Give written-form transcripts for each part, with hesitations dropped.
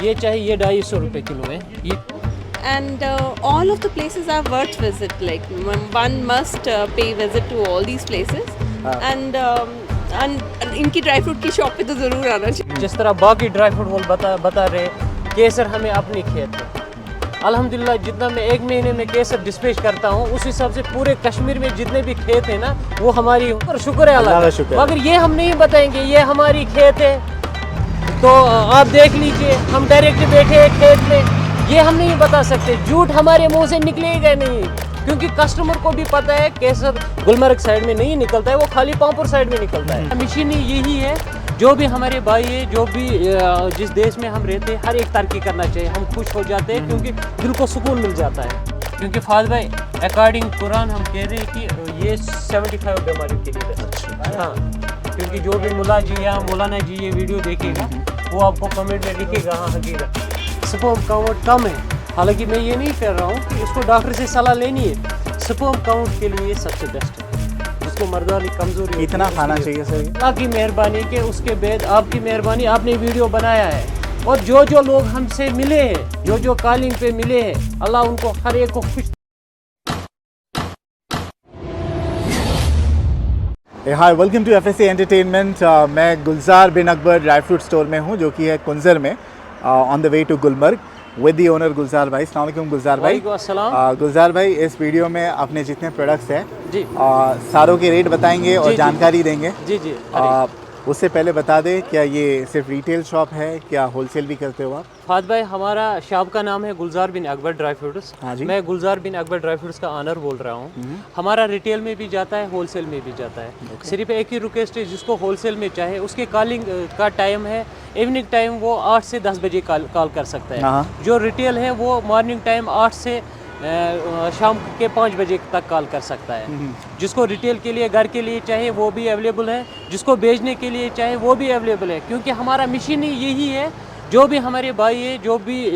ये चाहिए, ये 250 रुपये किलो है ये। And all of the places are worth visit. Like one must pay visit to all these places. And इनकी ड्राई फ्रूट की शॉप पे तो ज़रूर आना चाहिए। जिस तरह बाकी ड्राई फ्रूट वाले बता रहे, केसर हमें अपनी खेत है। अल्हम्दुलिल्लाह जितना मैं एक महीने में केसर डिस्पैच करता हूँ, उस हिसाब से पूरे कश्मीर में जितने भी खेत हैं ना, वो हमारी ऊपर शुक्र है अल्लाह का शुक्र। मगर ये हम नहीं बताएंगे ये हमारी खेत है, तो आप देख लीजिए हम डायरेक्ट बैठे हैं खेत में, ये हम नहीं बता सकते। झूठ हमारे मुंह से निकलेगा नहीं, क्योंकि कस्टमर को भी पता है केसर गुलमर्ग साइड में नहीं निकलता है, वो खाली पामपुर साइड में निकलता है। मशीन यही है, जो भी हमारे भाई है, जो भी जिस देश में हम रहते हैं, हर एक तरक्की करना चाहिए। हम खुश हो जाते हैं क्योंकि दिल को सुकून मिल जाता है। क्योंकि फाद भाई अकॉर्डिंग कुरान हम कह रहे हैं कि ये 75 बीमारी के लिए है। हाँ, क्योंकि जो भी मुला जी या मौलाना जी ये वीडियो देखेगा, वो आपको कमेंट में लिखेगा हाँ हकीकत स्पर्म काउंट कम है। हालांकि मैं ये नहीं कह रहा हूँ कि उसको डॉक्टर से सलाह लेनी है, स्पर्म काउंट के लिए सबसे बेस्ट है। उसको मर्दानी कमजोरी इतना खाना चाहिए सर। अल्लाह की मेहरबानी के उसके बाद आपकी मेहरबानी, आपने वीडियो बनाया है, और जो जो लोग हमसे मिले हैं, जो जो कॉलिंग पे मिले हैं, अल्लाह उनको हर एक को खुश। Hi, welcome to FSC entertainment. मैं Gulzar Bin Akbar dry fruit store में हूँ, जो कि है कुंजर में, on the way to Gulmarg, with the owner Gulzar भाई। अस्सलाम वालेकुम गुलजार भाई। गुलजार भाई, इस वीडियो में अपने जितने प्रोडक्ट्स हैं जी सारों के रेट बताएंगे और जानकारी देंगे। जी जी। उससे पहले बता दें, क्या ये सिर्फ रिटेल शॉप है, क्या होलसेल भी करते हो आप? फाद भाई, हमारा शॉप का नाम है गुलजार बिन अकबर ड्राई फ्रूट्स। हाँ जी। मैं गुलजार बिन अकबर ड्राई फ्रूट्स का ऑनर बोल रहा हूँ। हमारा रिटेल में भी जाता है, होलसेल में भी जाता है। सिर्फ एक ही रिक्वेस्ट है, जिसको होलसेल में चाहे, उसके कॉलिंग का टाइम है इवनिंग टाइम, वो 8 से 10 बजे कॉल कर सकता है। जो रिटेल है वो मॉर्निंग टाइम 8 से शाम के 5 बजे तक कॉल कर सकता है। जिसको रिटेल के लिए घर के लिए चाहे वो भी अवेलेबल है, जिसको बेचने के लिए चाहे वो भी अवेलेबल है। क्योंकि हमारा मिशन ही यही है, जो भी हमारे भाई है, जो भी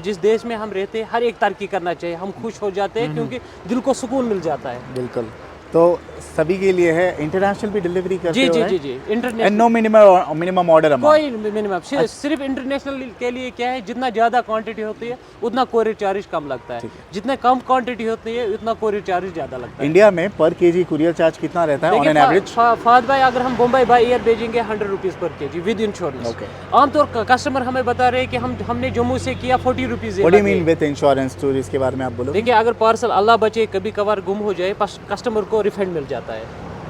जिस देश में हम रहते हैं, हर एक तरक्की करना चाहिए। हम खुश हो जाते हैं क्योंकि दिल को सुकून मिल जाता है। बिल्कुल। तो सभी के लिए है, इंटरनेशनल भी डिलीवरी करते हो? जी जी जी, international. No minimum order amount? कोई मिनिमम, सिर्फ इंटरनेशनल के लिए क्या है, जितना ज़्यादा क्वांटिटी होती है उतना कोरियर चार्ज कम लगता है, जितने कम क्वांटिटी होती है उतना कोरियर चार्ज ज़्यादा लगता है। इंडिया में पर केजी कुरियर चार्ज कितना रहता है ऑन एन एवरेज? फाद भाई, अगर हम मुंबई बाई एयर भेजेंगे 100 rupees per KG with insurance. आमतौर का कस्टमर हमें बता रहे हैं कि हमने जम्मू से किया 40 rupees. What do you mean with insurance? तो इसके बारे में आप बोलो। देखिए, अगर पार्सल अल्लाह बचे कभी कभार गुम हो जाए, कस्टमर को रिफंड मिल जाता है।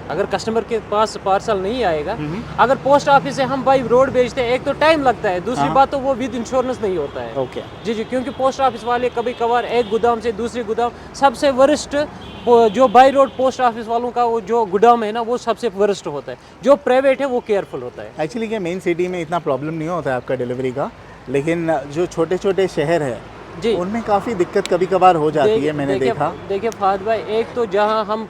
अगर कस्टमर के पास पार्सल नहीं आएगा, अगर पोस्ट ऑफिस से हम बाई रोड भेजते हैं, एक तो टाइम लगता है, दूसरी बात तो वो विद इंश्योरेंस नहीं होता है। ओके जी जी, क्योंकि पोस्ट ऑफिस वाले कभी कभार एक गोदाम से दूसरे गोदाम, सबसे वरिष्ठ जो बाई रोड पोस्ट ऑफिस वालों का वो जो गोदाम है ना, वो सबसे वरिष्ठ होता है। जो प्राइवेट है वो केयरफुल होता है। एक्चुअली क्या मेन सिटी में इतना प्रॉब्लम नहीं होता है आपका डिलीवरी का, लेकिन जो छोटे छोटे शहर है जी, उनमें काफ़ी दिक्कत कभी कभार हो जाती है, मैंने देखा। देखिए फाद भाई, एक तो जहां हम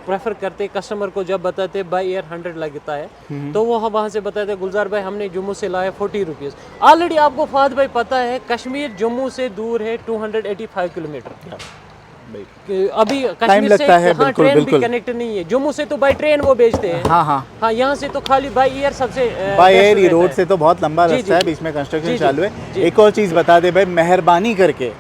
प्रेफर करते कस्टमर को, जब बताते बाई एयर 100 लगता है, तो वो हम वहाँ से बताते गुलजार भाई हमने जम्मू से लाया 40 रुपीज़। ऑलरेडी आपको फाद भाई पता है, कश्मीर जम्मू से दूर है 285 किलोमीटर। अभी कश्मीर से हाँ, ट्रेन भी कनेक्ट नहीं है। जम्मू से तो बाई ट्रेन वो भेजते हैं। हाँ, यहाँ से तो खाली बाई एयर सबसे बाई एयर। रोड से तो बहुत लंबा रास्ता है, बीच में कंस्ट्रक्शन चालू है। एक और चीज़ बता दे भाई, मेहरबानी करके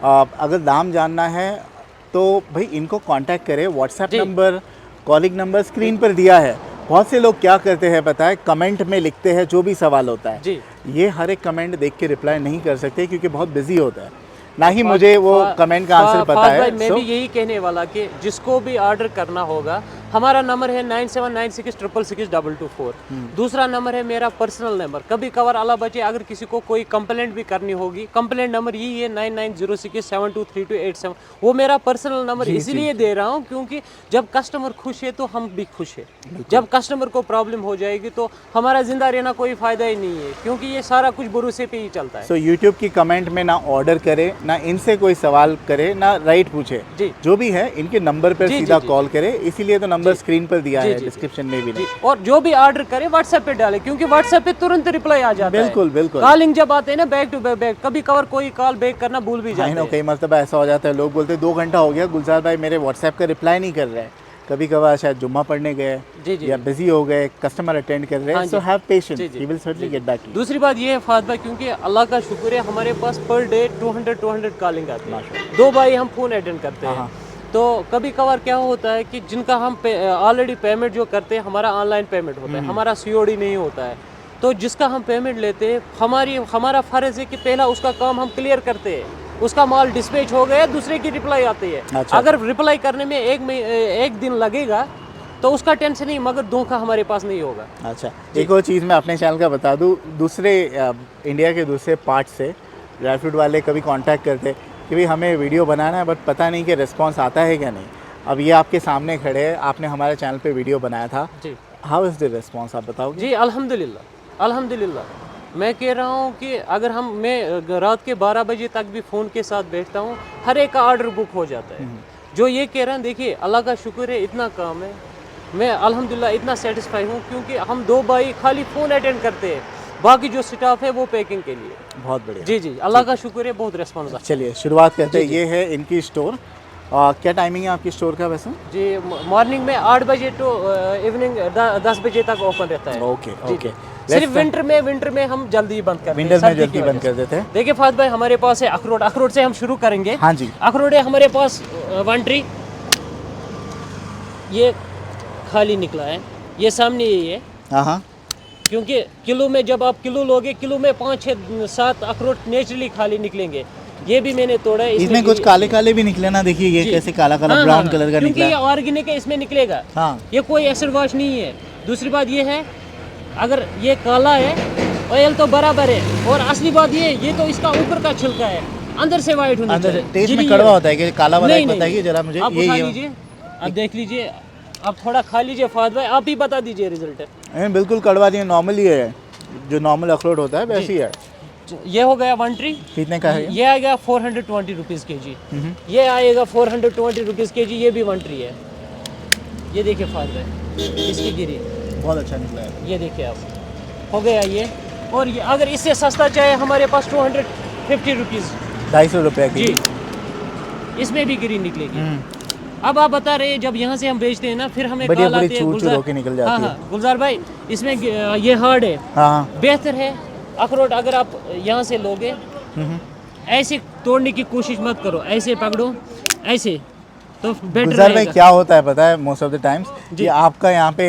अगर दाम जानना है तो भाई इनको कांटेक्ट करें। WhatsApp number, calling number screen पर दिया है। बहुत से लोग क्या करते हैं पता है, कमेंट में लिखते हैं जो भी सवाल होता है जी। ये हर एक कमेंट देख के रिप्लाई नहीं कर सकते, क्योंकि बहुत बिजी होता है, ना ही मुझे वो कमेंट का आंसर पता है। मैं भी यही कहने वाला कि जिसको भी ऑर्डर करना होगा, हमारा नंबर है 9796662224। दूसरा नंबर है मेरा पर्सनल नंबर। कभी कभार अल्लाह बचे अगर किसी को कोई कंप्लेंट भी करनी होगी, कंप्लेंट नंबर यही है 9906723287। वो मेरा पर्सनल नंबर इसीलिए दे रहा हूँ क्योंकि जब कस्टमर खुश है तो हम भी खुश है। जब कस्टमर को प्रॉब्लम हो जाएगी तो हमारा जिंदा रहना कोई फायदा ही नहीं है, क्योंकि ये सारा कुछ भरोसे पे ही चलता है। सो यूट्यूब की कमेंट में ना ऑर्डर करे, ना इनसे कोई सवाल करे, ना राइट पूछे, जो भी है इनके नंबर पर सीधा कॉल करे। इसीलिए तो नंबर स्क्रीन पर दिया है, डिस्क्रिप्शन में भी नहीं। और जो भी ऑर्डर करे व्हाट्सएप पे डाले, क्योंकि व्हाट्सएप पे तुरंत रिप्लाई आ जाता है। बिल्कुल बिल्कुल। कॉलिंग जब आते हैं ना बैक टू बैक, कभी कभार कोई कॉल बैक करना भूल भी जाते हैं। कई मरतबा ऐसा हो जाता है, लोग बोलते हैं 2 घंटा हो गया गुलजार भाई मेरे व्हाट्सएप का रिप्लाई नहीं कर रहे हैं। कभी कभार शायद जुम्मा पढ़ने गए जी, जी। या बिजी हो गए, कस्टमर अटेंड कर रहे हाँ हैं, जी। सो हैव पेशेंस, जी, जी। He will certainly get back to you. दूसरी बात ये है फात भाई, क्योंकि अल्लाह का शुक्र है हमारे पास पर डे 200 कॉलिंग आती है, 2 बारी हम फ़ोन अटेंड करते हाँ, हैं। तो कभी कभार क्या होता है कि जिनका हम ऑलरेडी पेमेंट जो करते हैं, हमारा ऑनलाइन पेमेंट होता है, हमारा COD नहीं होता है, तो जिसका हम पेमेंट लेते हैं हमारा फ़र्ज़ है कि पहला उसका काम हम क्लियर करते हैं, उसका माल डिस्पैच हो गया, दूसरे की रिप्लाई आती है। अच्छा। अगर रिप्लाई करने में एक दिन लगेगा तो उसका टेंशन नहीं, मगर धोखा हमारे पास नहीं होगा। अच्छा, एक और चीज़ मैं अपने चैनल का बता दूं, दूसरे इंडिया के दूसरे पार्ट से ड्राई फ्रूट वाले कभी कांटेक्ट करते कि भाई हमें वीडियो बनाना है, बट पता नहीं कि रिस्पांस आता है क्या नहीं। अब ये आपके सामने खड़े हैं, आपने हमारे चैनल पे वीडियो बनाया था जी हाउ इज़ द रिस्पांस, आप बताओगे? जी, अल्हम्दुलिल्लाह अल्हम्दुलिल्लाह। मैं कह रहा हूँ कि अगर मैं रात के 12 बजे तक भी फ़ोन के साथ बैठता हूँ, हर एक का ऑर्डर बुक हो जाता है। जो ये कह रहे हैं, देखिए अल्लाह का शुक्र है, इतना काम है, मैं अल्हम्दुलिल्लाह इतना सेटिस्फाई हूँ, क्योंकि हम 2 भाई खाली फ़ोन अटेंड करते हैं, बाकी जो स्टाफ है वो पैकिंग के लिए। बहुत बढ़िया। जी जी, अल्लाह का शुक्र है, बहुत रिस्पॉन्स। चलिए शुरुआत करते हैं। ये है इनकी स्टोर, क्या टाइमिंग है आपकी स्टोर का वैसे? जी, मॉर्निंग में 8 बजे टू इवनिंग 10 बजे तक ओपन रहता है। ओके जी, ओके। जी। सिर्फ विंटर में हम जल्दी बंद करते हैं, विंटर में सर्दी जल्दी की बंद वजह कर देते हैं। से। देखिए फात भाई, हमारे पास है अखरोट से हम शुरू करेंगे। हाँ जी। अखरोट है हमारे पास 1 ट्री, ये खाली निकला है, ये सामने यही है, हाँ हाँ, क्योंकि किलो में जब आप किलो लोगे, किलो में 5-6-7 अखरोट नेचुरली खाली निकलेंगे। ये भी मैंने तोड़ा है, इसमें कुछ काले काले भी निकले ना, देखिए ये जी। कैसे काला काला हाँ, ब्राउन हाँ, कलर का क्योंकि निकला ये है। ऑर्गेनिक है, इसमें निकलेगा। हाँ, ये कोई एसिड वॉश नहीं है। दूसरी बात ये है, अगर ये काला है, ऑयल तो बराबर है, और असली बात ये तो इसका ऊपर का छिलका है, अंदर से वाइट होना अंदर चाहिए। टेस्ट जी, में ये- कड़वा होता है कि काला वाला, नहीं, एक नहीं, बताइए जरा मुझे। आप ये उठा लीजिए, आप देख लीजिए, आप थोड़ा खा लीजिए फात भाई, आप ही बता दीजिए रिजल्ट। बिल्कुल कड़वा नहीं है, नॉर्मल ही है, जो नॉर्मल अखरोट होता है वैसे ही है। ये हो गया 1 ट्री, कितने का है ये आएगा 420 रुपीज़ के जी। ये आएगा 420 रुपीज़ के जी, ये भी 1 ट्री है। ये देखिए फात भाई, इसकी गिरी, बहुत अच्छा निकला है। ये देखिए आप, हो गया ये। और ये अगर इससे सस्ता चाहे, हमारे पास 250 रुपीज़ 250 रुपये की। जी, इसमें भी गिरी निकलेगी। अब आप बता रहे हैं, जब यहाँ से हम बेचते हैं ना, फिर हमें बढ़िया कॉल बड़ी आती है, चूर चूर होके निकल जाती हाँ है। हाँ गुलजार भाई, इसमें ये हार्ड है, हाँ, बेहतर है अखरोट। अगर आप यहाँ से लोगे, ऐसे तोड़ने की कोशिश मत करो, ऐसे पकड़ो, ऐसे तो बेटर गुलजार भाई रहेगा। क्या होता है पता है, मोस्ट ऑफ द टाइम्स जी। ये आपका यहाँ पे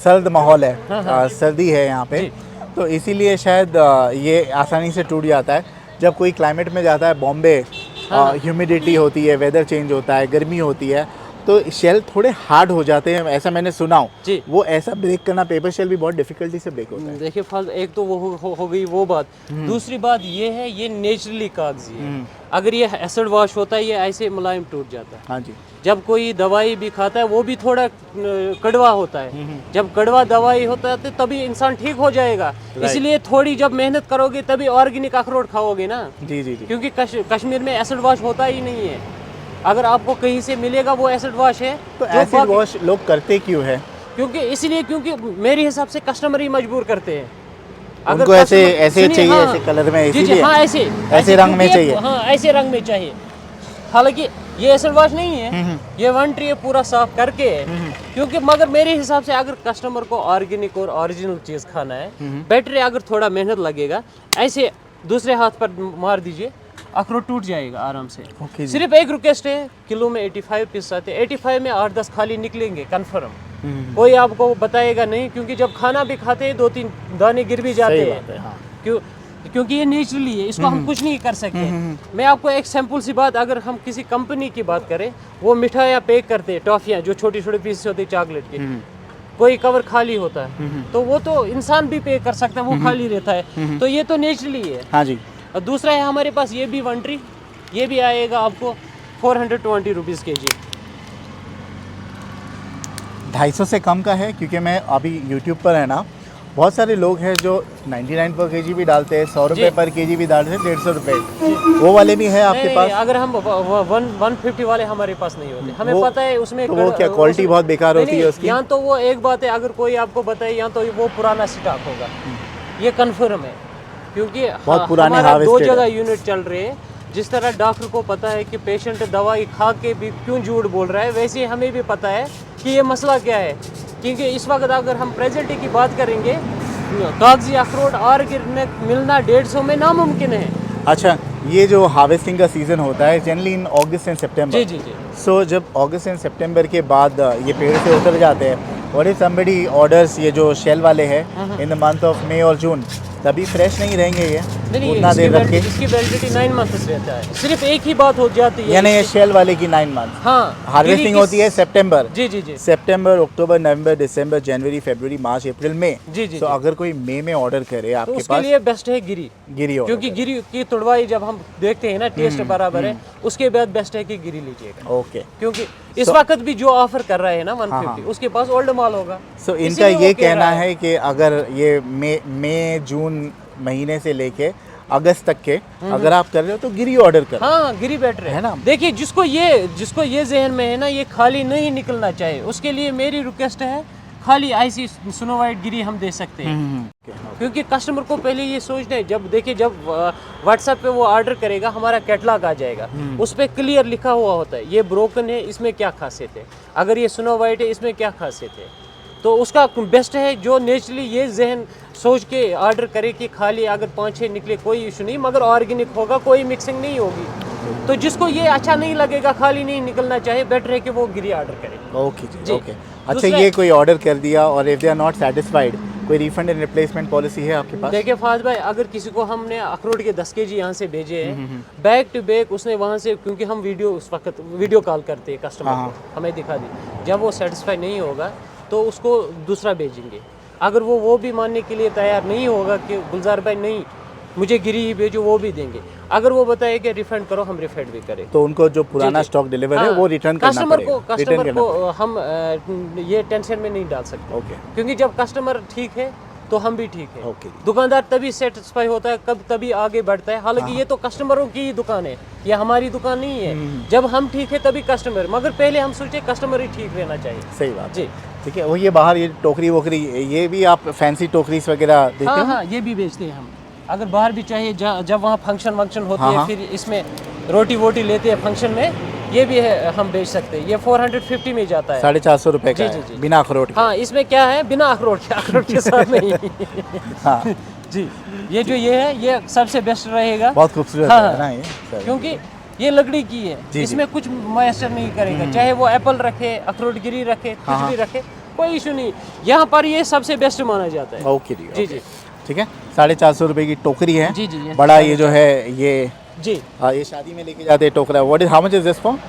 सर्द माहौल है, हाँ, सर्दी है यहाँ पे, जी। तो इसीलिए शायद ये आसानी से टूट जाता है। जब कोई क्लाइमेट में जाता है, बॉम्बे ह्यूमिडिटी होती है, वेदर चेंज होता है, गर्मी होती है, तो शेल थोड़े हार्ड हो जाते हैं, ऐसा मैंने सुना हो। जी। वो ऐसा ब्रेक करना, पेपर शेल भी बहुत डिफिकल्टी से ब्रेक होता है। देखिए फल, एक तो वो हो गई वो बात। दूसरी बात ये है, ये नेचुरली कागजी है। अगर ये एसिड वॉश होता है, ये ऐसे मुलायम टूट जाता है। हाँ जी। जब कोई दवाई भी खाता है, वो भी थोड़ा कड़वा होता है। जब कड़वा दवाई होता है, तो तभी इंसान ठीक हो जाएगा। इसलिए थोड़ी जब मेहनत करोगे, तभी ऑर्गेनिक अखरोट खाओगे ना, जी जी जी। क्योंकि कश्मीर में एसिड वॉश होता ही नहीं है। अगर आपको कहीं से मिलेगा, वो एसिड वॉश है। तो जो एसिड बाकी- वॉश लोग करते क्यों है? क्योंकि मेरे हिसाब से कस्टमर ही मजबूर करते हैं। उनको ऐसे customer- ऐसे सुनिए, चाहिए, हाँ, ऐसे कलर में, जी जी, इसीलिए हाँ, ऐसे रंग में क्योंकि चाहिए। हाँ, ऐसे रंग में चाहिए। हालांकि ये एसिड वॉश नहीं है, ये 1 ट्री पूरा साफ करके है। क्योंकि मगर मेरे हिसाब से अगर कस्टमर को ऑर्गेनिक और ओरिजिनल चीज़ खाना है, बेटर है अगर थोड़ा मेहनत लगेगा। ऐसे दूसरे हाथ पर मार दीजिए, अखरोट टूट जाएगा आराम से। ओके जी। सिर्फ एक रिक्वेस्ट है, किलो में 85 पीस आते हैं, 85 में 8-10 खाली निकलेंगे कन्फर्म। कोई आपको बताएगा नहीं, क्योंकि जब खाना भी खाते हैं, 2-3 दाने गिर भी जाते सही हैं। बात है, हाँ। क्योंकि ये नेचुरली है, इसको हम कुछ नहीं कर सकते। मैं आपको एक सैंपल सी बात, अगर हम किसी कंपनी की बात करें, वो मिठाइयाँ पैक करते हैं, टॉफियाँ जो छोटी छोटी पीस होती है चॉकलेट की, कोई कवर खाली होता है, तो वो तो इंसान भी पे कर सकता है, वो खाली रहता है। तो ये तो नेचुरली है। हाँ जी। और दूसरा है हमारे पास ये भी 1 ट्री, ये भी आएगा आपको 420 रुपीज़ के जी। 250 से कम का है, क्योंकि मैं अभी यूट्यूब पर है ना, बहुत सारे लोग हैं जो 99 पर केजी भी डालते हैं, 100 रुपये पर केजी भी डालते हैं, 150 रुपये, वो वाले भी है आपके नहीं, पास? अगर हम 150 वाले हमारे पास नहीं होते, हमें वो- पता है उसमें तो वो क्या क्वालिटी बहुत बेकार होती है उसकी? यहाँ तो वो एक बात है, अगर कोई आपको बताए, यहाँ तो वो पुराना स्टॉक होगा, ये कन्फर्म है। क्योंकि बहुत पुराने हमारा 2 harvested जगह है। यूनिट चल रहे हैं, जिस तरह डॉक्टर को पता है कि पेशेंट दवाई खा के भी क्यों झूठ बोल रहा है, वैसे ही हमें भी पता है कि ये मसला क्या है। क्योंकि इस वक्त अगर हम प्रेजेंट की बात करेंगे, कागजी अखरोट ऑर्गेनिक मिलना 150 में नामुमकिन है। अच्छा, ये जो हार्वेस्टिंग का सीज़न होता है जनरली इन अगस्त एंड सितंबर। जी जी जी। सो जब अगस्त एंड सितंबर के बाद ये पेड़ से उतर जाते हैं, और इफ समबडी ऑर्डर्स ये जो शेल वाले हैं in the month of May और जून, तभी फ्रेश नहीं रहेंगे ये नहीं, उतना देर रख के? इसकी वैलिडिटी 9 मंथ्स रहता है। सिर्फ एक ही बात हो जाती है, यानी ये शेल वाले की 9 मंथ। हाँ, हार्वेस्टिंग होती है सितंबर। जी जी जी। सितंबर, अक्टूबर, नवंबर, दिसंबर, जनवरी, फरवरी, मार्च, अप्रैल, मई। जी जी तो जी। अगर कोई मई में ऑर्डर करे तो आपके उसके पास, लिए बेस्ट है गिरी। गिरी order क्योंकि करे। गिरी की तुड़वाई जब हम देखते हैं ना, टेस्ट बराबर है, उसके बाद बेस्ट है कि गिरी लीजिएगा। ओके। क्योंकि इस वक्त भी जो ऑफर कर रहा है ना 150, हाँ। उसके पास ओल्ड माल होगा। सो इनका इसीलिए वो ये कह कहना रहा है कि अगर ये मई जून महीने से लेके अगस्त तक के अगर आप कर रहे हो तो गिरी ऑर्डर कर। हाँ, गिरी बेटर है ना? देखिए, जिसको ये जहन में है ना, ये खाली नहीं निकलना चाहिए, उसके लिए मेरी रिक्वेस्ट है, खाली ऐसी स्नो वाइट गिरी हम दे सकते हैं। क्योंकि कस्टमर को पहले ये सोचना है, जब देखिए जब व्हाट्सएप पे वो ऑर्डर करेगा, हमारा कैटलॉग आ जाएगा, उस पर क्लियर लिखा हुआ होता है ये ब्रोकन है, इसमें क्या खासियत है, अगर ये स्नो वाइट है इसमें क्या खासियत है। तो उसका बेस्ट है जो नेचुरली ये जहन सोच के ऑर्डर करे कि खाली अगर 5-6 निकले कोई इशू नहीं, मगर ऑर्गेनिक होगा, कोई मिक्सिंग नहीं होगी। तो जिसको ये अच्छा नहीं लगेगा, खाली नहीं निकलना चाहिए, बेटर है कि वो गिरी ऑर्डर करे। ओके जी। जी, ओके। अच्छा, ये कोई ऑर्डर कर दिया और if they are not satisfied, कोई रिफंड एंड रिप्लेसमेंट पॉलिसी है आपके पास? देखिए फहद भाई, अगर किसी को हमने अखरोट के 10 kg यहाँ से भेजे हैं, बैक टू बैक उसने वहाँ से, क्योंकि हम उस वक्त वीडियो कॉल करते हैं कस्टमर को, हमें दिखा दी, जब वो सेटिस्फाई नहीं होगा तो उसको दूसरा भेजेंगे। अगर वो भी मानने के लिए तैयार नहीं होगा कि गुलजार भाई नहीं मुझे गिरी ही भेजो, वो भी देंगे। अगर वो बताए कि रिफंड करो, हम रिफंड भी करें। तो उनको जो पुराना स्टॉक डिलीवर है वो रिटर्न करना पड़ेगा। कस्टमर को हम ये टेंशन में नहीं डाल सकते। ओके। क्योंकि जब कस्टमर ठीक है तो हम भी ठीक है। ओके। दुकानदार तभी सेटिस्फाई होता है, कब तभी आगे बढ़ता है। हालांकि ये तो कस्टमरों की ही दुकान है, ये हमारी दुकान नहीं है। जब हम ठीक है तभी कस्टमर, मगर पहले हम सोचे कस्टमर ही ठीक रहना चाहिए। सही बात जी। ठीक है। वो ये बाहर ये टोकरी वोकरी, ये भी आप फैंसी टोकरीज वगैरह देते हाँ हो? हाँ, ये भी बेचते हैं हम। अगर बाहर भी चाहिए, जब वहाँ फंक्शन वंक्शन होती है, फिर इसमें रोटी वोटी लेते हैं फंक्शन में, ये भी है, हम बेच सकते हैं। ये 450 में जाता है, 450 रुपए का जी, है, जी, जी। बिना अखरोट के। हाँ, इसमें क्या है, बिना अखरोट के साथ नहीं। हाँ, जी, ये है, ये सबसे बेस्ट रहेगा। बहुत खूबसूरत हाँ, है ना ये सर। क्योंकि ये लकड़ी की है, जी, इसमें कुछ मैसर नहीं करेगा, चाहे वो एप्पल रखे, अखरोट गिरी रखे, कुछ भी रखे, कोई इशू नहीं। यहाँ पर ये सबसे बेस्ट माना जाता है। ओके जी, जी ओके। जी ठीक है। 450 रुपए की टोकरी है। जी जी, ये बड़ा ये जो है ये, जी हाँ, ये शादी में लेके जाते हैं टोकरा। What is, how much is this for?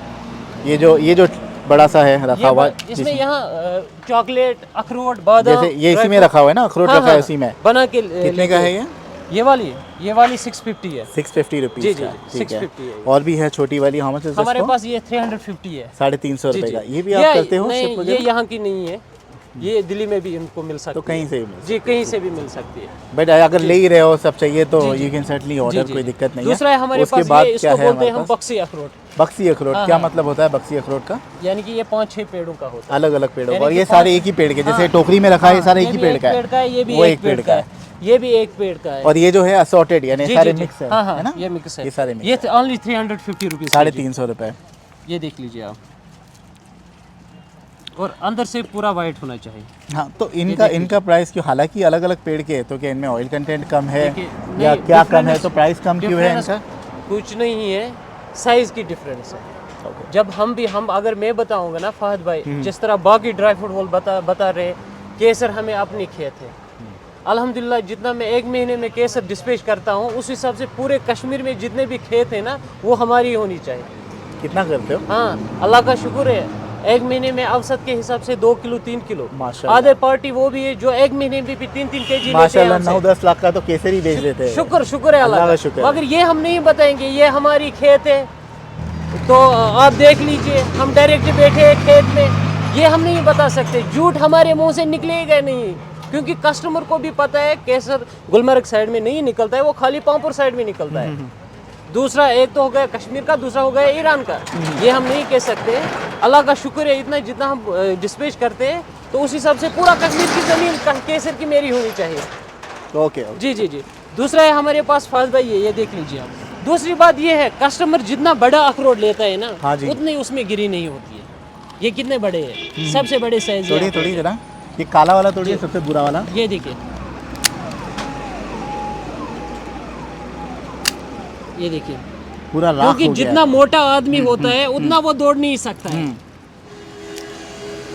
ये जो बड़ा सा है रखा हुआ, इसमें यहाँ चॉकलेट, अखरोट, बादाम, जैसे ये इसी में रखा हुआ है ना, अखरोट रखा है उसी में। बना के कितने का है ये? ये वाली 650 है। 650 रुपीज जी, जी, का। जी, ठीक है। 650 है। और भी है छोटी वाली, हाउ मच इज दिस हमारे फॉर? पास ये 350 है। 350 जी, रुपए जी। का। ये भी आप करते हो नहीं, ship ये वगैरह? यहाँ की नहीं है, ये दिल्ली में भी इनको मिल सकती तो कहीं है। से भी मिल जी, कहीं से भी मिल सकती है। बट अगर ले ही रहे हो, सब चाहिए तो जी, जी। यू कैन सर्टनली जी, ऑर्डर, जी। कोई दिक्कत नहीं है। दूसरा है हमारे उसके पास बाद ये, क्या इसको है बोलते हैं हमारे हम पास? बक्सी अखरोट। बक्सी अखरोट। हाँ, क्या हाँ। मतलब होता है बक्सी अखरोट का? यानी कि ये 5-6 पेड़ों का होता है। अलग अलग पेड़ों का, यानी और कि ये 5 सारे एक ही पेड़ के, जैसे हाँ, टोकरी में रखा है, ये सारा एक ये ही भी पेड़ एक का पेड़ का है, ये भी वो एक पेड़ का है, ये भी एक पेड़ का है। और ये जो है असॉर्टेड, यानी जी, सारे जी, जी। मिक्स है, हाँ, है हाँ, ना? ये मिक्स है। ये सारे मिक्स ये ओनली 350 रुपीज। 350 रुपए। ये देख लीजिए आप, और अंदर से पूरा वाइट होना चाहिए। हाँ, तो इनका प्राइस क्यों? हालांकि अलग अलग पेड़ के हैं, तो क्या इनमें ऑयल कंटेंट कम है देखिए, या नहीं, क्या कम है, difference- तो प्राइस कम क्यों है difference इनका? कुछ नहीं है, साइज की डिफरेंस है। जब हम अगर मैं बताऊंगा ना फहद भाई, जिस तरह बाकी ड्राई फ्रूट वाले बता रहे, केसर हमें अपनी खेत है, अल्हम्दुलिल्लाह जितना मैं एक महीने में केसर डिस्पैच करता हूँ, उस हिसाब से पूरे कश्मीर में जितने भी खेत है ना, वो हमारी होनी चाहिए। कितना करते हो? हाँ, अल्लाह का शुक्र है, एक महीने में औसत के हिसाब से 2 किलो 3 किलो। माशाल्लाह। आधे पार्टी वो भी है जो एक महीने में भी 3-3 kg माशाल्लाह 9-10 लाख का तो केसर ही बेच देते हैं। शुक्र है अल्लाह अल्लाह का का। शुक्र। मगर ये हम नहीं बताएंगे ये हमारी खेत है, तो आप देख लीजिए, हम डायरेक्ट बैठे हैं खेत में, ये हम नहीं बता सकते, झूठ हमारे मुंह से निकलेगा नहीं, क्योंकि कस्टमर को भी पता है केसर गुलमर्ग साइड में नहीं निकलता है, वो खाली पामपुर साइड में निकलता है। दूसरा एक तो हो गया कश्मीर का, दूसरा हो गया ईरान का, ये हम नहीं कह सकते। अल्लाह का शुक्र है, इतना जितना हम डिस्पैच करते हैं, तो उस हिसाब से पूरा कश्मीर की ज़मीन केसर की मेरी होनी चाहिए। ओके। जी जी जी। दूसरा है हमारे पास फहद भाई, ये देख लीजिए आप, दूसरी बात ये है, कस्टमर जितना बड़ा अखरोट लेता है ना, हाँ जी। उतनी उसमें गिरी नहीं होती है। ये कितने बड़े हैं, सबसे बड़े साइज। तोड़िए तोड़िए जरा, ये काला वाला तोड़िए, सबसे बुरा वाला। ये देखिए, ये देखिए, पूरा राख क्योंकि हो गया जितना है। मोटा आदमी होता है उतना वो दौड़ नहीं सकता है।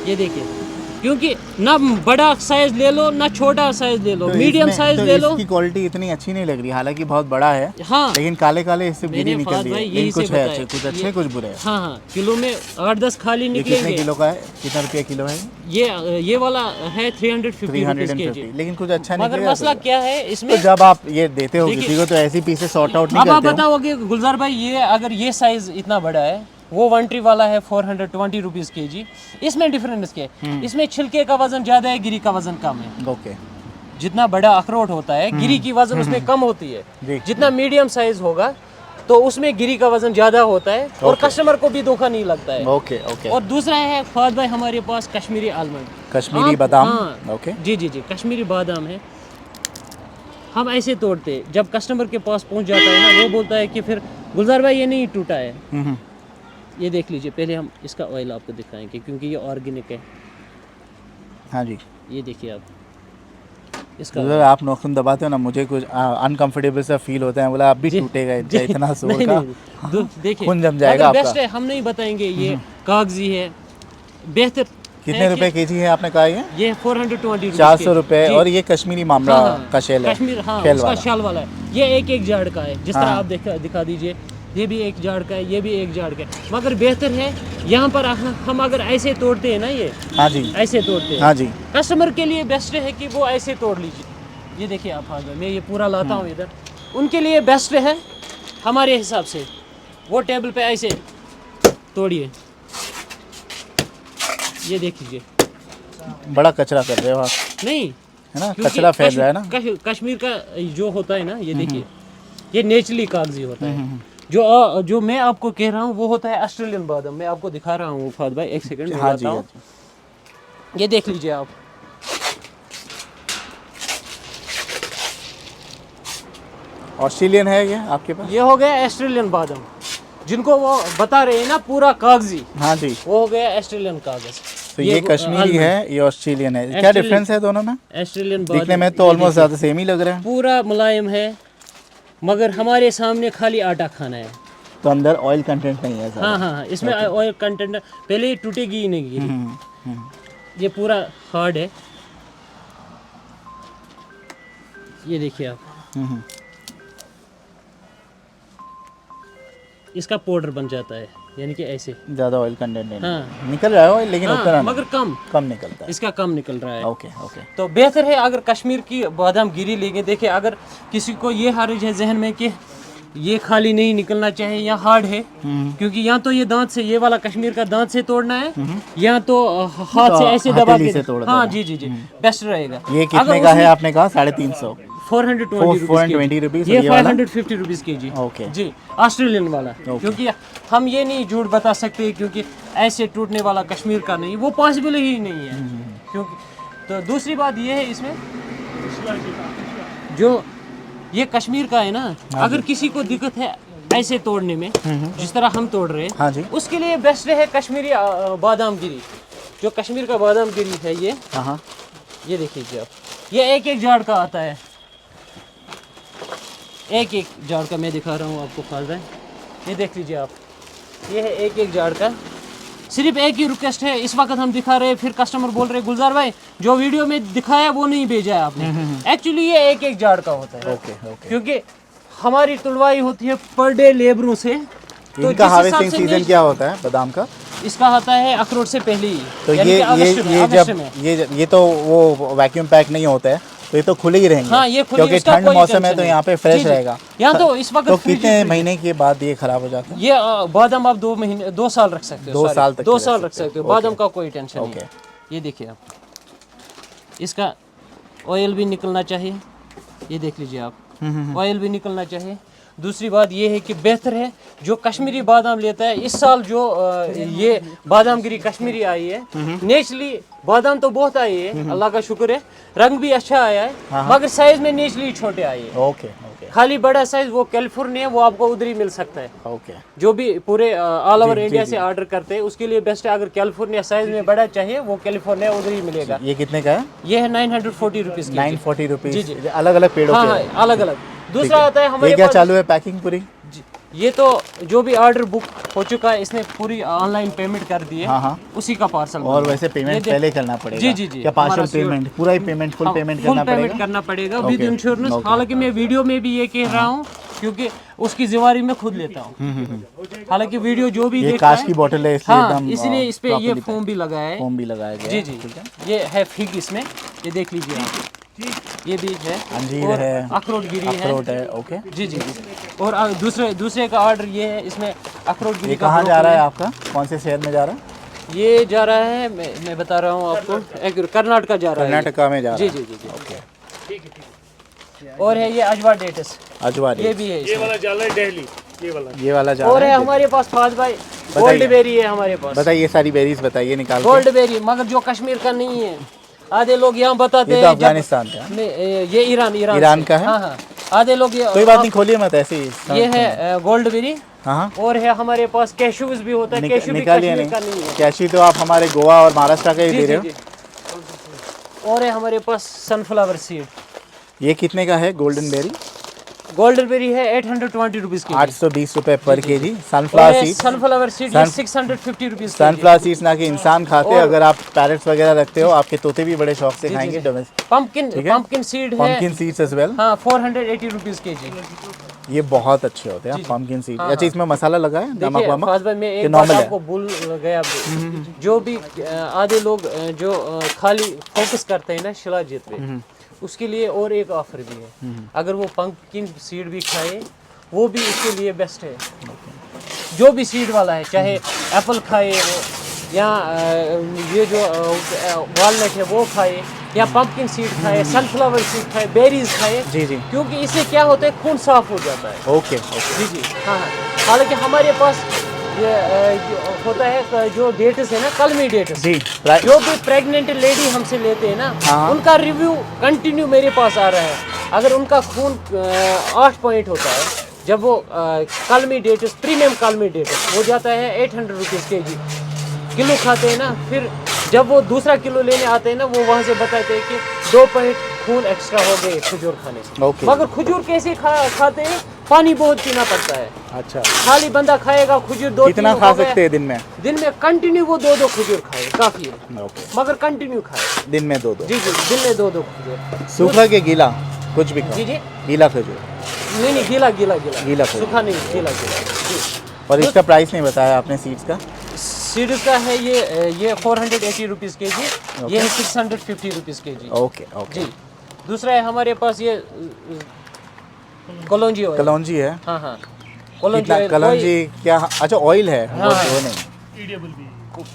ये देखिए, क्योंकि ना बड़ा साइज ले लो ना छोटा साइज ले लो, तो मीडियम इसमें- साइज तो ले लो। इसकी क्वालिटी इतनी अच्छी नहीं लग रही, हालांकि बहुत बड़ा है, हाँ, लेकिन काले काले इससे गिरी मैंने निकल फहद रही भाई है। यही लेकिन से कुछ है बताया। अच्छे, कुछ अच्छे ये- कुछ बुरे हैं। हाँ हाँ, किलो में 8-10 खाली ये कितने निकलेंगे। किलो का है, कितना रुपया किलो है? ये वाला है 350 रुपीज केजी। 350, लेकिन कुछ अच्छा मगर निकलेगा मसला तो। क्या है तो इसमें, जब आप ये देते हो देखिए- किसी को तो ऐसी पीसेस सॉर्ट आउट नहीं अब आप करते हो? बताओगे गुलजार भाई, ये अगर ये साइज इतना बड़ा है, वो 1 ट्री वाला है 420 रुपीज केजी, इसमें डिफरेंस क्या है? इसमें छिलके का वजन ज्यादा है, गिरी का वजन कम है। ओके, जितना बड़ा अखरोट होता है, गिरी की वजन उसमें कम होती है। जी। जितना मीडियम साइज होगा तो उसमें गिरी का वजन ज्यादा होता है, और ओके। कस्टमर को भी धोखा नहीं लगता है। Okay okay. और दूसरा है फहद भाई, हमारे पास कश्मीरी आलमंड, कश्मीरी बादाम, हाँ, ओके। जी जी जी, कश्मीरी बादाम है। हम ऐसे तोड़ते हैं, जब कस्टमर के पास पहुंच जाता है ना, वो बोलता है कि फिर गुलजार भाई ये नहीं टूटा है। ये देख लीजिए, पहले हम इसका ऑयल आपको दिखाएंगे क्योंकि ये ऑर्गेनिक है। हाँ जी। ये देखिए आप इसका अगर आप नाखून दबाते हो ना, मुझे कुछ अनकंफर्टेबल सा फील होता है, बोला अब भी जी, टूटेगा जी, इतना जोर नहीं, का। नहीं, देखिए खून जम जाएगा अगर आपका। बेस्ट है, हम नहीं बताएंगे ये कागजी है, बेहतर कितने है रुपए कि केजी है आपने कहा ये? 420 400 रुपए। जी। और ये कश्मीरी मामला हाँ, हाँ, का शेल है, कश्मीर, हाँ, शेल उसका वाला। शाल वाला है। ये एक एक जाड़ का है, जिस तरह हाँ। आप दिखा दीजिए, ये भी एक जाड़ का है, ये भी एक जाड़ का है। मगर बेहतर है यहाँ पर हम अगर ऐसे तोड़ते हैं ना, ये हाँ जी, ऐसे तोड़ते हैं, हाँ जी। कस्टमर के लिए बेस्ट है कि वो ऐसे तोड़ लीजिए। ये देखिए आप, हाँ मैं ये पूरा लाता हूँ इधर, उनके लिए बेस्ट है हमारे हिसाब से। वो टेबल पे ऐसे तोड़िए, ये देख लीजिए। बड़ा कचरा कर रहे हो आप, नहीं, है ना, क्योंकि कचरा फैल रहा है ना। कश्मीर का जो होता है ना, ये देखिए, ये नेचुरली कागजी होता है। जो मैं आपको कह रहा हूँ वो होता है ऑस्ट्रेलियन बादाम। मैं आपको दिखा रहा हूँ फहद भाई, एक सेकंड हाँ जी, बताता हूँ। ये देख लीजिए आप, ऑस्ट्रेलियन है ये आपके पास? ये हो गया ऑस्ट्रेलियन बादाम, जिनको वो बता रहे हैं ना पूरा कागजी, हाँ जी। वो हो गया ऑस्ट्रेलियन कागज। तो ये कश्मीरी है, ये ऑस्ट्रेलियन है। क्या ऑस्ट्रेलियन- डिफरेंस है दोनों में? ऑस्ट्रेलियन दिखने बादाम में तो ये ऑलमोस्ट देखिए, ज़्यादा सेम ही लग रहा है। पूरा मुलायम है, मगर हमारे सामने खाली आटा खाना है। तो अंदर ऑयल कंटेंट नहीं है सारा। हाँ हाँ हाँ, इसमें ऑयल कंटेंट पहले ये टूटेगी ही नहीं गिरी। ये पूरा हार्ड है, ये देखिए आप, हम्म। इसका पाउडर बन जाता है, यानी कि ऐसे। ज़्यादा ऑयल कंटेंट नहीं हाँ। निकल रहा है ऑयल, लेकिन हाँ, उतना मगर कम, कम निकलता है। इसका कम निकल रहा है। Okay okay. तो बेहतर है अगर कश्मीर की बादाम गिरी लेंगे। देखिए, अगर किसी को ये हर्ज है जहन में कि ये खाली नहीं निकलना चाहिए या हार्ड है, क्योंकि यहाँ तो ये दांत से, ये वाला कश्मीर का दांत से तोड़ना है, यहाँ तो हाथ से ऐसे दबा हथेली से के, तोड़ना हाँ है। जी जी जी, बेस्ट रहेगा। ये कितने अगर का है उसमें आपने कहा? 350। 420 रुपीस। ये ये वाला? 550 रुपीस केजी। ओके। जी, ऑस्ट्रेलियन वाला। क्योंकि हम ये नहीं झूठ बता सकते, क्योंकि ऐसे टूटने वाला कश्मीर का नहीं, वो पॉसिबल ही नहीं है। क्योंकि तो दूसरी बात ये है इसमें, जो ये कश्मीर का है ना, अगर किसी को दिक्कत है ऐसे तोड़ने में, जिस तरह हम तोड़ रहे हाँ हैं, जी। उसके लिए बेस्ट है कश्मीरी बादाम गिरी। जो कश्मीर का बादाम गिरी है ये, हाँ हाँ। ये देख लीजिए आप, ये एक एक जाड़ का आता है, एक एक जाड़ का मैं दिखा रहा हूँ आपको फायदा है। ये देख लीजिए आप, ये है एक एक जाड़ का। सिर्फ एक ही रिक्वेस्ट है, इस वक्त हम दिखा रहे हैं, फिर कस्टमर बोल रहे गुलजार भाई जो वीडियो में दिखाया वो नहीं भेजा है आपने। एक्चुअली ये एक एक जाड़ का होता है। Okay okay. क्योंकि हमारी तुड़वाई होती है पर डे लेबरों से। तो इनका जिस हिसाब हार्वेस्टिंग से सीजन क्या होता है बादाम का? इसका आता है अखरोट से पहले ही, तो यानी ये कि अगस्त में, अगस्त में। ये तो वो वैक्यूम पैक नहीं होता है, तो ये तो खुले ही रहेंगे। हाँ, ये खुले, क्योंकि इसका ठंड कोई मौसम है टेंशन तो नहीं। यहाँ पे जी, फ्रेश जी। रहेगा। यहाँ तो इस वक्त तो फ्रिज कितने ही फ्रिज। महीने के बाद ये खराब हो जाता है? ये बादाम आप 2 महीने 2 साल रख सकते हो। 2 साल तक 2 के साल रख रख सकते सकते हो। हो, बादाम का कोई टेंशन नहीं ओके। है। ये देखिए आप, इसका ऑयल भी निकलना चाहिए, ये देख लीजिए आप, ऑयल भी निकलना चाहिए। दूसरी बात ये है कि बेहतर है जो कश्मीरी बादाम लेता है। इस साल जो ये बादाम गिरी कश्मीरी आई है, नेचुरली बादाम तो बहुत आए हैं, अल्लाह का शुक्र है, रंग भी अच्छा आया है, मगर साइज में नेचुरली छोटे आए हैं। ओके ओके खाली बड़ा साइज वो कैलिफोर्निया, वो आपको उधर ही मिल सकता है। ओके। जो भी पूरे ऑल ओवर इंडिया से ऑर्डर करते हैं उसके लिए बेस्ट है। अगर कैलिफोर्निया साइज में बड़ा चाहिए वो कैलिफोर्निया उधर ही मिलेगा। ये कितने का है? ये है 940 रुपीज। 940 रुपीज। जी, जी। अलग अलग पेड़ों हाँ के हाँ, हैं। अलग अलग। दूसरा आता है हमारे ये क्या पास, चालू है पैकिंग पूरी? जी, ये तो जो भी ऑर्डर बुक हो चुका है इसने पूरी ऑनलाइन पेमेंट कर दी है। हाँ, हाँ। उसी का पार्सल। और वैसे पेमेंट पहले करना पड़ेगा? जी जी जी। क्या पार्शियल पेमेंट? पूरा ही पेमेंट, फुल पेमेंट करना पड़ेगा? पेमेंट करना पड़ेगा विद Okay, इंश्योरेंस। okay. हालांकि मैं वीडियो में भी ये कह रहा हूँ क्योंकि उसकी जिम्मेदारी मैं खुद लेता हूँ। हालांकि वीडियो जो भी ये देखता कांच है, की बोतल है इसलिए हाँ, एकदम इसलिए इस पे ये properly फोम भी लगाया है। फोम भी लगाया गया जी है, जी। ठीक है। ये है फिग इसमें, ये देख लीजिए आप, ये भी है। अंजीर और है, अखरोट गिरी है। अखरोट है। ओके। जी जी। और दूसरे का ऑर्डर ये है, इसमें अखरोट गिरी ये का कहाँ जा ब्रोकली रहा है आपका? कौन से शहर में जा रहा है? ये जा रहा है, मैं बता रहा हूँ आपको, कर्नाटका जा रहा है। कर्नाटका में जा रहा जी है। जी जी जी। ओके। और है ये अजवा डेटस, अजवारी। ये भी है इसमें। ये वाला जा और रहा है है। हमारे पास फाज भाई गोल्ड बेरी है हमारे पास। बताइए सारी बेरीज बताइए निकाल के। गोल्ड बेरी, मगर जो कश्मीर का नहीं है। आधे लोग यहाँ बताते ये हैं तो अफगानिस्तान का है। ये ईरान ईरान से। का है? हाँ हाँ। आधे लोग कोई बात नहीं, खोलिए मत ऐसे ही। ये है गोल्ड बेरी। हाँ। और है हमारे पास कैशूज भी होता है। कैशू भी निकालिए कश्मीर का नहीं नहीं। है। कैशी तो आप हमारे गोवा और महाराष्ट्र का ही जी दे जी रहे जी। हो। और है हमारे पास सनफ्लावर सीड। ये कितने का है गोल्डन बेरी? गोल्डन बेरी है 820 रुपीज की। 820 रुपए पर kg. Sunflower seeds, sunflower seed sun- 650 rupees. Sunflower seeds ना कि इंसान खाते हैं, और- अगर आप पैरेट्स वगैरह रखते हो, आपके तोते भी बड़े शौक से खाएंगे। पंपकिन सीड है। Pumpkin seeds as well. हाँ 480 रुपीज के जी। ये बहुत अच्छे होते हैं पंपकिन सीड। अच्छा, इसमें मसाला लगा है? नमक देखिए वमक फाज भाई, मैं कि एक बात नॉर्मल है? आपको भूल गया। जो भी आधे लोग जो खाली फोकस करते हैं ना शिलाजीत पे, उसके लिए और एक ऑफर भी है। अगर वो पंपकिन सीड भी खाए वो भी उसके लिए बेस्ट है। जो भी सीड वाला है, चाहे एप्पल खाए वो, या ये जो वॉलनट है वो खाए, या पंपकिन सीड खाए, सनफ्लावर सीड खाए, बेरीज खाए। जी जी। क्योंकि इससे क्या होता है, खून साफ हो जाता है। Okay okay. जी जी। हाँ हाँ। हालांकि हमारे पास ये जो होता है जो डेट्स है ना, कलमी डेट्स, जी। जो भी प्रेग्नेंट लेडी हमसे लेते हैं ना, हाँ। उनका रिव्यू कंटिन्यू मेरे पास आ रहा है। अगर उनका खून 8 पॉइंट होता है, जब वो कलमी डेट्स, प्रीमियम कलमी डेट्स, वो जाता है 800 रुपीज़ के जी किलो खाते हैं ना, फिर जब वो दूसरा किलो लेने आते हैं ना, वो वहाँ से बताते हैं कि 2 पॉइंट खून एक्स्ट्रा हो गए खजूर खाने से। ओके। मगर खजूर कैसे खाते हैं? पानी बहुत पीना पड़ता है। अच्छा, खाली बंदा खाएगा खजूर 2 कितना खा सकते हैं दिन में? दिन में कंटिन्यू वो 2 खजूर खाए काफी है, ओके। मगर कंटिन्यू खाए। दिन में 2 जी जी, दिन में 2 खजूर। सूखा के गीला कुछ भी खाओ? जी जी। गीला खजूर। नहीं गीला गीला खजूर। सूखा नहीं, गीला जी। और इसका प्राइस नहीं बताया आपने सीड्स का? सीड्स का है ये 480 रुपीज़ के जी, ये है 650 रुपीज़ के जी। Okay okay. जी। दूसरा है हमारे पास ये कलौंजी ऑयल। कलौंजी है? हाँ हाँ, कलौंजी कितना ऑयल। कलौंजी क्या? अच्छा, ऑयल है हाँ, वो नहीं।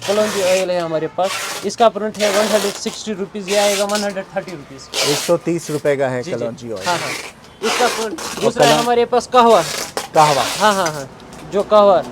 कलौंजी ऑयल है हमारे पास। इसका प्रिंट है 160 रुपीज़, ये आएगा 130 रुपीज़। 130 रुपए का है जी, जी। कलौंजी ऑयल। हाँ हाँ। इसका प्रिंट। दूसरा है हमारे पास कहवा। कहवा। हाँ हाँ हाँ, जो कहवा,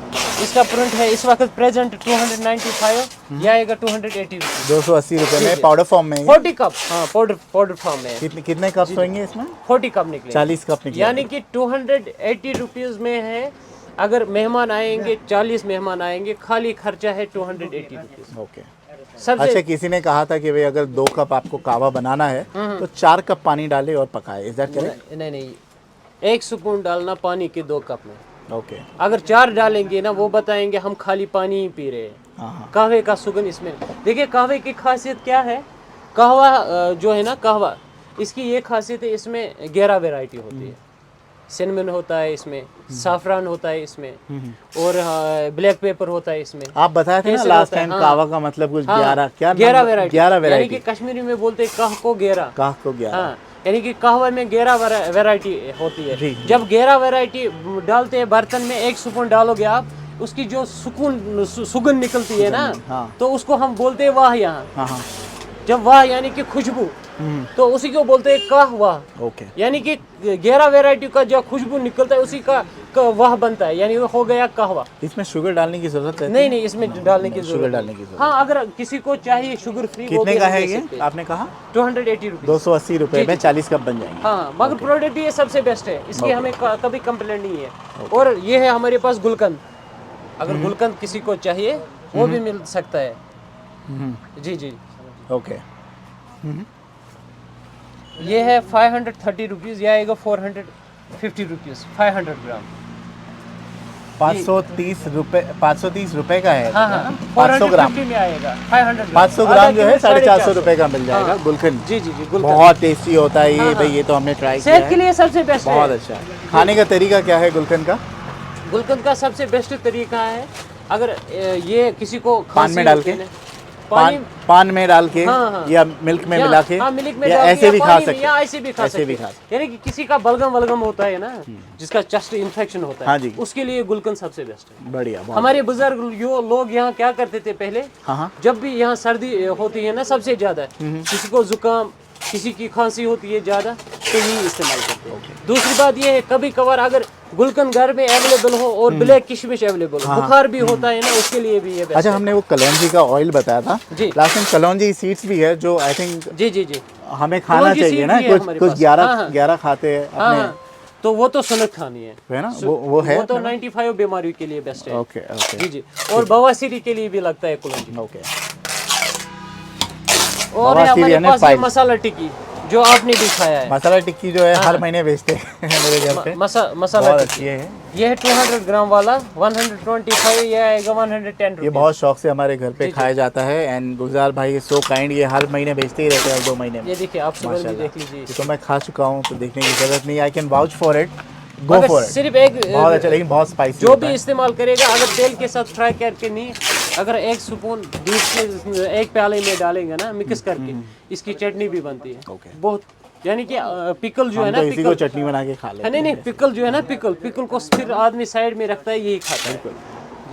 इसका प्रिंट है इस वक्त प्रेजेंट 295, ये आएगा 280 रुपीज़। 280 रुपए जी, में जी। पाउडर फॉर्म में? 40 कप। हाँ, पाउडर फॉर्म में। कितने कप्स होंगे इसमें? 40 कप निकले। 40 कप निकले। यानी कि 280 रुपीज़ में है। अगर मेहमान आएंगे, 40 मेहमान आएंगे, खाली खर्चा है 280 रुपीज़। ओके। सबसे अच्छा, किसी ने कहा था कि भाई अगर 2 कप आपको कहवा बनाना है तो 4 कप पानी डाले और पकाए, इज दैट करेक्ट? नहीं, 1 स्पून डालना पानी के 2 कप में। ओके। अगर 4 डालेंगे ना, वो बताएंगे हम खाली पानी ही पी रहे हैं। हाँ। कहवे का सुगंध इसमें। देखिए कहवे की खासियत क्या है, कहवा जो है ना, कहवा, इसकी ये खासियत है, इसमें 11 वैरायटी होती है। सिनेमन होता है इसमें, साफरान होता है इसमें, और ब्लैक पेपर होता है इसमें। आप बताए थे ना केसर लास्ट होता है, टाइम हाँ। कहवा का मतलब कुछ हाँ, 11 क्या? 11 वैरायटी। 11 यानी वैरायटी। कि कश्मीरी में बोलते हैं कह को 11। काह को 11। हाँ, यानी कि कहवा में 11 वैरायटी होती जी। है। जब 11 वैरायटी डालते हैं बर्तन में, 1 स्पून डालोगे आप, उसकी जो सुगंध निकलती है ना, हाँ। तो उसको हम बोलते हैं वाह। यहाँ हाँ हाँ। जब वाह यानी कि खुशबू, तो उसी को बोलते हैं कहवा। ओके यानी कि 11 वैरायटी का जो खुशबू निकलता है उसी का वह बनता है, यानी वो हो गया कहवा। इसमें शुगर डालने की जरूरत है? नहीं, इसमें डालने की शुगर जरूरत डालने की जरूरत। हाँ, अगर किसी को चाहिए शुगर फ्री। कितने का है ये आपने कहा? 280 रुपीज। 280 रुपए में 40 कप बन जाएंगे। हाँ, मगर प्रोडक्ट ये सबसे बेस्ट है, इसकी हमें कभी कंप्लेंट नहीं है। और ये है हमारे पास गुलकंद, अगर गुलकंद किसी को चाहिए वो भी मिल सकता है। जी जी। ओके, ये है 530 रुपीज़, या आएगा 450 रुपीज़ 500 ग्राम। 530 रुपए का है। हाँ हाँ, 500 ग्राम 450 में आएगा 500 ग्राम। 500 ग्राम जो है 450 रुपए का मिल जाएगा। हाँ। गुलकंद जी जी जी, गुलकंद बहुत टेस्टी होता है ये। हाँ, भाई ये तो हमने ट्राई किया सेहत के है, लिए सबसे बेस्ट है। बहुत अच्छा है। खाने का तरीका क्या है गुलकंद का? गुलकंद का सबसे बेस्ट तरीका है, अगर ये किसी को पान में डाल के, पान में डाल के, हाँ, हाँ। या मिल्क में मिला के, हाँ, मिल्क में या डाल के, ऐसे भी खा पानी में, सकते या हैं। ऐसे भी खा ऐसे भी सकते खा हैं। यानी कि किसी का बलगम वलगम होता है ना, जिसका चेस्ट इन्फेक्शन होता है, हाँ जी। उसके लिए गुलकंद सबसे बेस्ट है। बढ़िया, बहुत हमारे बुजुर्ग जो लोग यहाँ क्या करते थे पहले, हाँ हाँ जब भी यहाँ सर्दी होती है ना सबसे ज्यादा, किसी को जुकाम, किसी की खांसी होती है ज्यादा, तो यही इस्तेमाल करते हैं। दूसरी बात ये है, कभी कभार अगर गुलकंद घर में अवेलेबल हो और ब्लैक किशमिश अवेलेबल हो, बुखार भी होता है ना, उसके लिए भी ये बेस्ट अच्छा, हमने वो कलौंजी का ऑयल बताया था जी। Last time. कलौंजी सीड्स भी है जो आई थिंक जी जी जी, हमें खाना कलौंजी चाहिए seed ना। भी है कुछ हमारे कुछ पास। 11 खाते हैं हाँ अपने, हाँ, तो वो तो सुनत खानी है है ना, वो है। वो तो 95 बीमारियों के लिए बेस्ट है। ओके ओके जी जी, और बवासीरी के लिए भी लगता है कलौंजी। ओके। और बवासीर हमारे यानी पास ये फाइल। मसाला टिक्की जो आपने भी खाया है, मसाला टिक्की जो है हर महीने बेचते हैं मेरे घर पे। मसाला बहुत टिक्की अच्छी है ये है 200 ग्राम वाला 125, ये आएगा 110 ये। रुपीज। बहुत शौक से हमारे घर पे खाया जाता है। एंड गुलजार भाई इज सो काइंड, ये हर महीने बेचते ही रहते हैं, हर 2 महीने में। ये देखिए, आप सुगर भी देख लीजिए। ये तो मैं खा चुका हूँ, तो देखने की जरूरत नहीं। I can vouch for it, go मगर फॉर इट। सिर्फ एक बहुत अच्छा, लेकिन बहुत स्पाइसी जो भी इस्तेमाल करेगा, अगर तेल के साथ फ्राई करके नहीं, अगर 1 स्पून दूध के 1 प्याले में डालेंगे ना मिक्स करके, इसकी चटनी भी बनती है। बहुत, यानी कि पिकल जो है ना, तो इसी को पिकल, चटनी बना के खा लेते हैं। नहीं, पिकल जो है ना, पिकल को फिर आदमी साइड में रखता है, यही खाता है।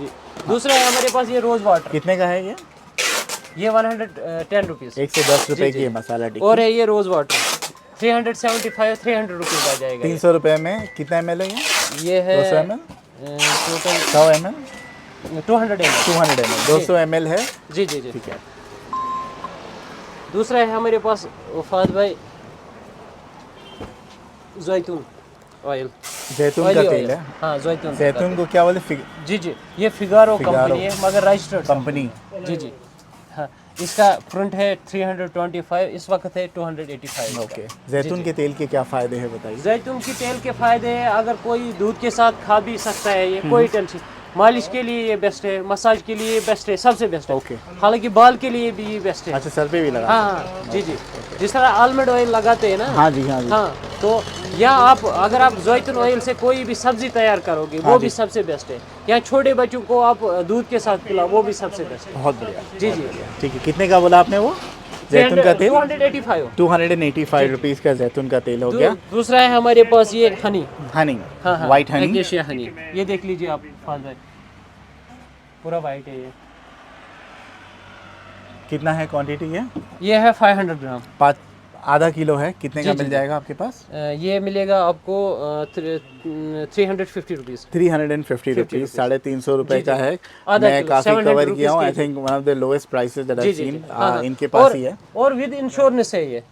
जी। दूसरा है हमारे पास ये रोज वाटर, कितने का है ये? 110 रुपीज़। 110 रुपए जी, की जी। है मसाला टिक्की। और है ये रोज वाटर 375, 300 रुपीज़ आ जाएगा। 300 रुपए में कितना ml है ये है 200 ml, total 100 ml, 200 ml। 200 ml, 200 ml है। जी जी जी। ठीक है। दूसरा है हमारे पास वफाद भाई जैतून ऑयल। जैतून का तेल है। हाँ, जैतून। जैतून को क्या बोले? जी जी, ये फिगारो फिगारो कंपनी है, मगर रजिस्टर्ड कंपनी। जी जी। हाँ, इसका फ्रंट है 325, इस वक्त है 285। ओके। जैतून के तेल के क्या फायदे हैं बताइए? जैतून की तेल के फायदे हैं, अगर कोई दूध के साथ खा भी सकता है, ये कोई टेंशन। मालिश के लिए ये बेस्ट है, मसाज के लिए बेस्ट है, सबसे बेस्ट है। ओके। हालांकि बाल के लिए भी ये बेस्ट है। अच्छा, सर पे भी लगा? हाँ हाँ जी जी, जिस तरह आलमंड ऑयल लगाते हैं ना। हाँ जी, हाँ जी। हाँ, तो या आप अगर आप जैतून ऑयल से कोई भी सब्जी तैयार करोगे, वो भी सबसे बेस्ट है। या छोटे बच्चों को आप दूध के साथ पिलाओ, वो भी सबसे बेस्ट है। बहुत बढ़िया। जी जी। ठीक है, कितने का बोला आपने वो जैतून का तेल? 285। 285 रुपीज़ का जैतून का तेल हो गया। दूसरा है हमारे पास ये हनी। हनी, हाँ हाँ, वाइट हनी। एकेशिया हनी, ये देख लीजिए आप फाज भाई, पूरा वाइट है ये। कितना है क्वांटिटी ये है 500 ग्राम। आधा किलो है। कितने का जी, मिल जी। जाएगा आपके पास? ये मिलेगा आपको 350 रुपीज़। 350 रुपीज़, 350 रुपए का है। आधा मैं किलो, काफ़ी 700 कवर किया हूँ। I rupees think one of the lowest prices that I जी जी सीन जी। हाँ, इनके पास ही है। और विद इंश्योरेंस है ये,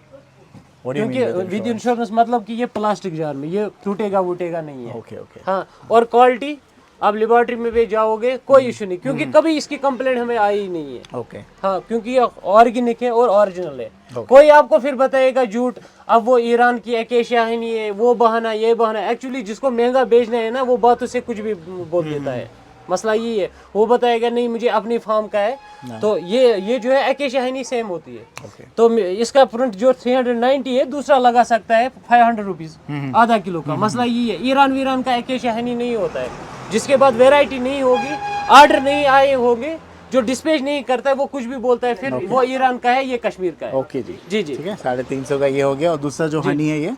What do you mean क्योंकि with विद insurance? इंश्योरेंस मतलब कि ये प्लास्टिक जार में, ये टूटेगा वूटेगा नहीं है। Okay okay. हाँ, और क्वालिटी आप लेबोरेटरी में भी जाओगे कोई इशू नहीं, क्योंकि कभी इसकी कंप्लेंट हमें आई ही नहीं है। ओके। हाँ, क्योंकि ये ऑर्गेनिक है और ओरिजिनल है। कोई आपको फिर बताएगा झूठ, अब वो ईरान की एकेशिया है नहीं है, वो बहाना ये बहाना। एक्चुअली जिसको महंगा बेचना है ना, वो बातों से कुछ भी बोल देता है। मसला ये है, वो बताएगा नहीं मुझे अपनी फार्म का है। तो ये जो है एकेशिया है नहीं, सेम होती है। Okay. तो इसका प्रिंट जो 390 है, दूसरा लगा सकता है 500 रुपीज़ आधा किलो का। मसला ये है, ईरान वीरान का एकेशिया हनी नहीं होता है, जिसके बाद वैरायटी नहीं होगी, ऑर्डर नहीं आए होंगे, जो डिस्पैच नहीं करता है वो कुछ भी बोलता है, फिर वो ईरान का है, ये कश्मीर का है। ओके जी। जी जी। ठीक है, 350 का ये हो गया। और दूसरा जो हनी है, ये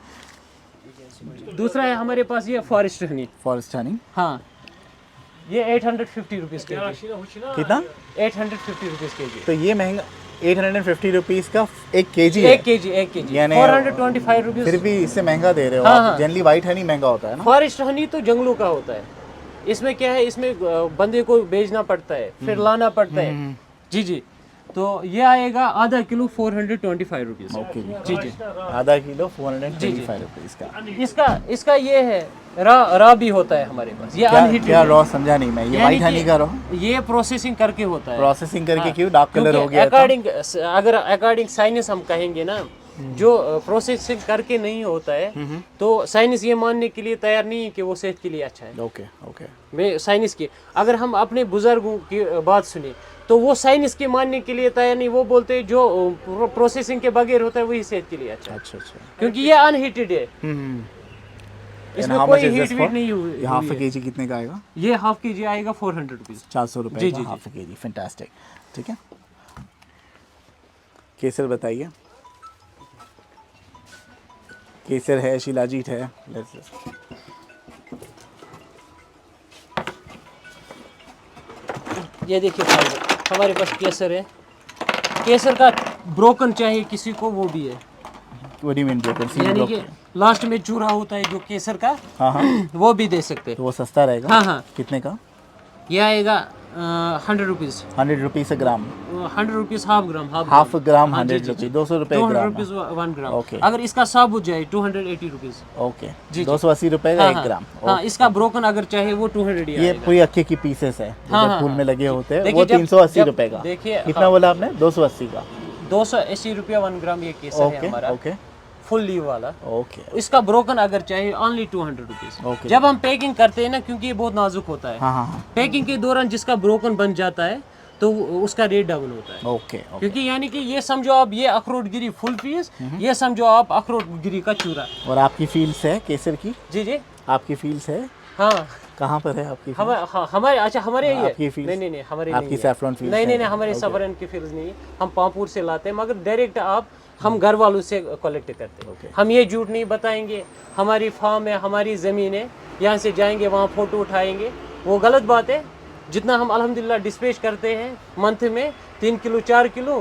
दूसरा है हमारे पास ये फॉरेस्ट हनी। फॉरेस्ट हनी। हाँ, ये 850 रुपीज़ के जी। कितना? 850 रुपीज़ के जी। तो ये महंगा, 850 रुपीज़ का 1 kg है। 1 kg यानी 425 रुपीज़। फिर भी इससे महंगा दे रहे हो हाँ, आप। हाँ। जनरली वाइट हनी महंगा होता है ना। फॉरेस्ट हनी तो जंगलों का होता है, इसमें क्या है, इसमें बंदे को बेचना पड़ता है, फिर लाना पड़ता है। जी जी, तो ये आएगा आधा किलो 425 रुपीज़। ओके जी जी, आधा किलो 425 रुपीज़ का। इसका ये है रा भी होता है हमारे पास, ये क्या अनहीटेड क्या रॉ समझा नहीं मैं, ये वाइट हनी का रॉ ये प्रोसेसिंग करके होता है। प्रोसेसिंग करके हाँ, क्यों डार्क कलर हो गया था? अकॉर्डिंग साइंस हम कहेंगे ना, जो प्रोसेसिंग करके नहीं होता है तो साइंस ये मानने के लिए तैयार नहीं है कि वो सेहत के लिए अच्छा है। Okay okay. मैं साइंस की, अगर हम अपने बुजुर्गों की बात सुने तो वो साइंस के मानने के लिए तैयार नहीं, वो बोलते हैं जो प्रोसेसिंग के बगैर होता है वही सेहत के लिए अच्छा है, अच्छा अच्छा। क्योंकि ये अनहीटेड है, इसमें कोई हीट वीट नहीं हुई। हाफ केजी कितने का आएगा? ये हाफ केजी आएगा 400 रुपीज़। 400 रुपये जी, का जी, हाफ केजी। फैंटास्टिक। ठीक है, केसर बताइए। केसर है, शिलाजीत है। ये देखिए भाई, हमारे पास केसर है, केसर का ब्रोकन चाहिए किसी को वो भी है, What do you mean broken? Seal यानी broken? कि लास्ट में चूरा होता है जो केसर का, हाँ हाँ, वो भी दे सकते हैं। तो वो सस्ता रहेगा। हाँ हाँ, कितने का? ये आएगा 100 रुपीज़। 100 रुपीज़ ग्राम। 100 रुपीज़ हाफ ग्राम। हाफ ग्राम हाँ, 100 रुपीज़, 200 रुपये 200 ग्राम। रुपीज़ 1 ग्राम। ओके। अगर इसका साबुत जाए 280 रुपीज़। ओके, जी। 280 रुपये का हाँ, 1 हाँ, ग्राम। हाँ, इसका ब्रोकन अगर चाहे वो 200 ये आएगा। पूरी अक्के की पीसेस है, हाँ, जो हाँ, फूल हाँ। में लगे होते हैं, देखिए, वो जब- 380 जब- रुपये का। देखिए, कितना हाँ। बोला आपने? 280 का। 280 रुपया 1 ग्राम ये केसर है ओके हमारा, ओके फुल लीव वाला। ओके इसका ब्रोकन अगर चाहिए ओनली 200 रुपीज़। ओके। जब हम पैकिंग करते हैं ना, क्योंकि ये बहुत नाजुक होता है, हाँ हाँ हाँ। पैकिंग के दौरान जिसका ब्रोकन बन जाता है तो उसका रेट डबल होता है। Okay okay. क्योंकि यानी कि ये समझो आप, ये अखरोट गिरी फुल पीस, ये समझो आप अखरोट गिरी का चूरा। और आपकी फील्ड्स है केसर की? जी जी, आपकी फील्ड्स है? हाँ कहाँ पर है आपकी? हमारे, अच्छा हमारे यही आपकी है। fields? नहीं हमारे आपकी नहीं है। saffron fields नहीं है? नहीं हमारे Okay. सफरन की फील्ड नहीं है, हम पामपुर से लाते हैं, मगर डायरेक्ट हम घर वालों से कलेक्ट करते हैं। Okay. हम ये झूठ नहीं बताएंगे हमारी फार्म है, हमारी ज़मीन है, यहाँ से जाएंगे वहाँ फ़ोटो उठाएंगे, वो गलत बात है। जितना हम अल्हम्दुलिल्लाह डिस्पैच करते हैं मंथ में 3 किलो 4 किलो,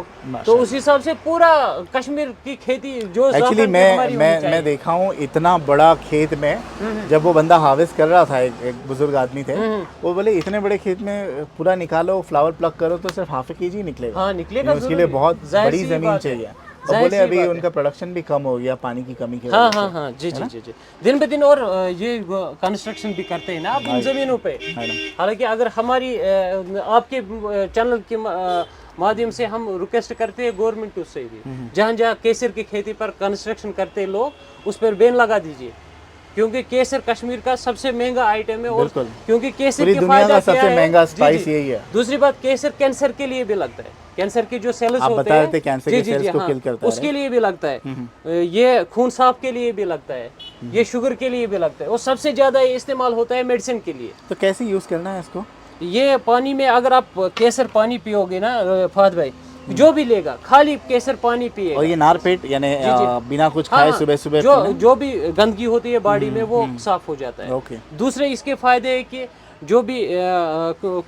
तो उस हिसाब से पूरा कश्मीर की खेती जो एक्चुअली ज़ाफ़रन की हमारी होनी मैं चाहिए। देखा हूँ इतना बड़ा खेत में, जब वो बंदा हार्वेस्ट कर रहा था, एक बुजुर्ग आदमी थे, वो बोले इतने बड़े खेत में पूरा निकालो, फ्लावर प्लग करो तो सिर्फ हाफ केजी निकलेगा। हाँ, निकलेगा उसके लिए ज़रूर। बहुत जाहिर बड़ी सी जमीन बात है। चाहिए। और जाहिर बोले सी अभी बात है। उनका प्रोडक्शन भी कम हो गया पानी की कमी की हाँ वजह हाँ से। हाँ, जी जी जी जी, दिन ब दिन। और ये कंस्ट्रक्शन भी करते हैं ना आप इन ज़मीनों पे। हालांकि अगर हमारी आपके चैनल के माध्यम से हम रिक्वेस्ट करते हैं गवर्नमेंट उससे भी, जहाँ जहाँ केसर की खेती पर कंस्ट्रक्शन करते हैं लोग, उस पर बैन लगा दीजिए, क्योंकि केसर कश्मीर का सबसे महंगा आइटम है। और बिल्कुल। क्योंकि केसर पूरी के दुनिया फायदा का क्या सबसे है? महंगा जी, स्पाइस जी। यही है। दूसरी बात, केसर कैंसर के लिए भी लगता है, कैंसर के जो सेल्स आप होते बता रहे हैं, थे कैंसर जी, के जी, सेल्स जी, को हाँ, किल करता है। उसके लिए भी लगता है। ये खून साफ के लिए भी लगता है, ये शुगर के लिए भी लगता है, और सबसे ज्यादा ये इस्तेमाल होता है मेडिसिन के लिए। तो कैसे यूज़ करना है इसको? ये पानी में अगर आप केसर पानी पियोगे ना फहद भाई, जो भी लेगा खाली केसर पानी पिएगा, और ये नार पेट यानी बिना कुछ हाँ, खाए हाँ, सुबह सुबह जो भी गंदगी होती है बॉडी में वो साफ हो जाता है। ओके। दूसरे इसके फायदे है कि जो भी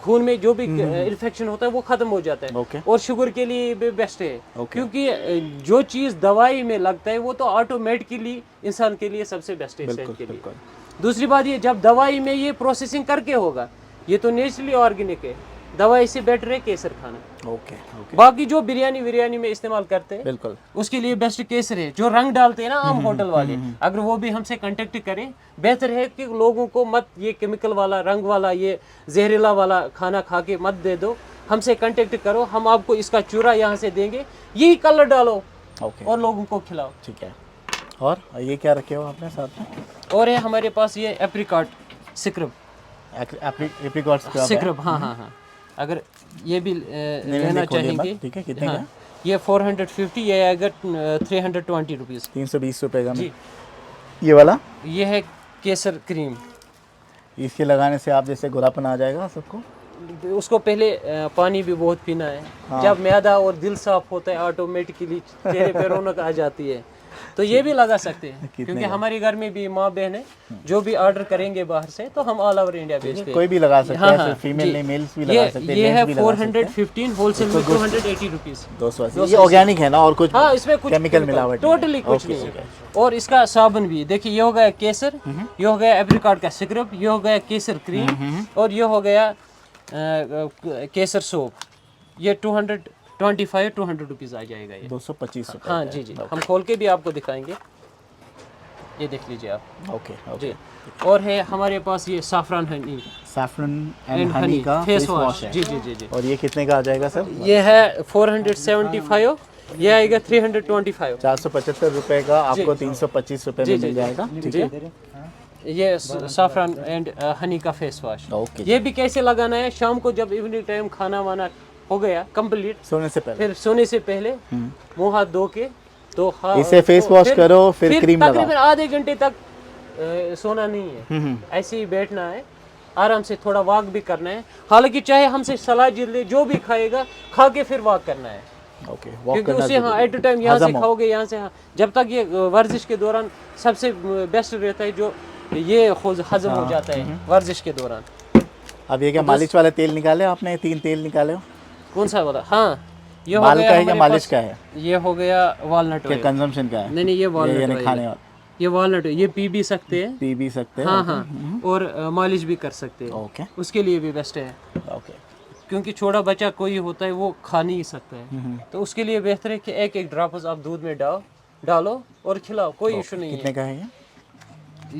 खून में जो भी इन्फेक्शन होता है वो खत्म हो जाता है। ओके। और शुगर के लिए भी बेस्ट है, ओके। क्योंकि जो चीज़ दवाई में लगता है वो तो ऑटोमेटिकली इंसान के लिए सबसे बेस्ट है सेहत के लिए। बिल्कुल। दूसरी बात, ये जब दवाई में ये प्रोसेसिंग करके होगा, ये तो नेचुरली ऑर्गेनिक है, दवाई से बेटर है केसर खाना। Okay okay. बाकी जो बिरयानी में इस्तेमाल करते हैं बिल्कुल। उसके लिए बेस्ट केसर है। जो रंग डालते हैं ना आम होटल वाले, अगर वो भी हमसे कांटेक्ट करें, बेहतर है कि लोगों को मत ये केमिकल वाला, रंग वाला, ये जहरीला वाला खाना खा के मत दे दो, हमसे कांटेक्ट करो, हम आपको इसका चूरा यहाँ से देंगे, यही कलर डालो ओके। और लोगों को खिलाओ। ठीक है। और ये क्या रखे हो आपने साथ में? और है हमारे पास ये एप्रिकॉट सिक्रब। एप्रिकॉट सिक्रब, हाँ हाँ हाँ, अगर ये भी लेना चाहेंगे। ठीक है, कितने का? ये 450, ये आएगा 320 रुपीज़। 320 रुपये का। जी। ये वाला? ये है केसर क्रीम। इसके लगाने से आप जैसे गोरापन आ जाएगा सबको? उसको पहले पानी भी बहुत पीना है। जब मैदा और दिल साफ होता है ऑटोमेटिकली चेहरे पे रौनक आ जाती है। तो ये भी लगा सकते हैं, कितने क्योंकि का? हमारे घर में भी माँ बहन है, जो भी ऑर्डर करेंगे बाहर से तो हम ऑल ओवर इंडिया भेजते हैं। कोई भी लगा सकता हाँ, है, हाँ, सिर्फ फीमेल जी। नहीं, मेल्स भी लगा सकते हैं, ये है जेंट्स भी लगा सकते हैं। 415 होलसेल में 280 रुपीज़। 280। ये ऑर्गेनिक है ना, और कुछ हाँ, इसमें कुछ केमिकल मिलावट नहीं है? टोटली कुछ ओके, नहीं ओके। है। और इसका साबुन भी देखिए, ये हो गया केसर, ये हो गया एप्रिकॉट का सिरप, ये हो गया केसर क्रीम, और ये हो गया केसर सोप। ये 200 रुपीज़ आ जाएगा ये। 225 रुपए। हाँ जी जी, हम खोल के भी आपको दिखाएंगे, ये देख लीजिए आप। Okay okay. जी, और है हमारे पास ये Safran Honey saffron and and honey का फेस वॉश वॉश है। जी जी जी जी। और ये कितने का आ जाएगा सर? ये है 475, ये आएगा 325। 475 रुपए का आपको 325 रुपए में मिल जाएगा, ठीक जी। है। ये साफरान एंड हनी का फेस वॉश। ओके। ये भी कैसे लगाना है, शाम को जब इवनिंग टाइम खाना वाना हो गया कंप्लीट, सोने से पहले फिर सोने से पहले मुंह हाथ धो के तो इसे फेस वॉश करो, फिर क्रीम लगाओ। तकरीबन आधे घंटे तक सोना नहीं है, ऐसे ही बैठना है, आराम से थोड़ा वॉक भी करना है। हालांकि चाहे हमसे सलाह ले, जो भी खाएगा खा के फिर वॉक करना है, ओके, वॉक क्योंकि करना उसे हाँ जरूरी एट अ टाइम यहाँ हजम से हो। खाओगे, यहाँ से हाँ, जब तक ये वर्जिश के दौरान सबसे बेस्ट रहता है, जो ये खुद हजम हो जाता है वर्जिश के दौरान। अब ये क्या मालिश वाला तेल निकाले आपने? 3 तेल निकाले हो? कौन सा वाला? हाँ, ये हो बाल गया का है या हमारे मालिश पास- का है? ये हो गया वॉलनट क्या ऑयल। कंजम्पशन का है? नहीं ये वॉलनट यानी ऑयल खाने है। वाला ये वॉलनट ऑयल, ये पी भी सकते हैं, पी भी सकते हैं। हाँ हाँ, और मालिश भी कर सकते हैं, ओके उसके लिए भी बेस्ट है। ओके। क्योंकि छोटा बच्चा कोई होता है वो खा नहीं सकता है, तो उसके लिए बेहतर है कि एक एक ड्रॉप्स आप दूध में डालो और खिलाओ, कोई इशू नहीं कितने का है ये? है।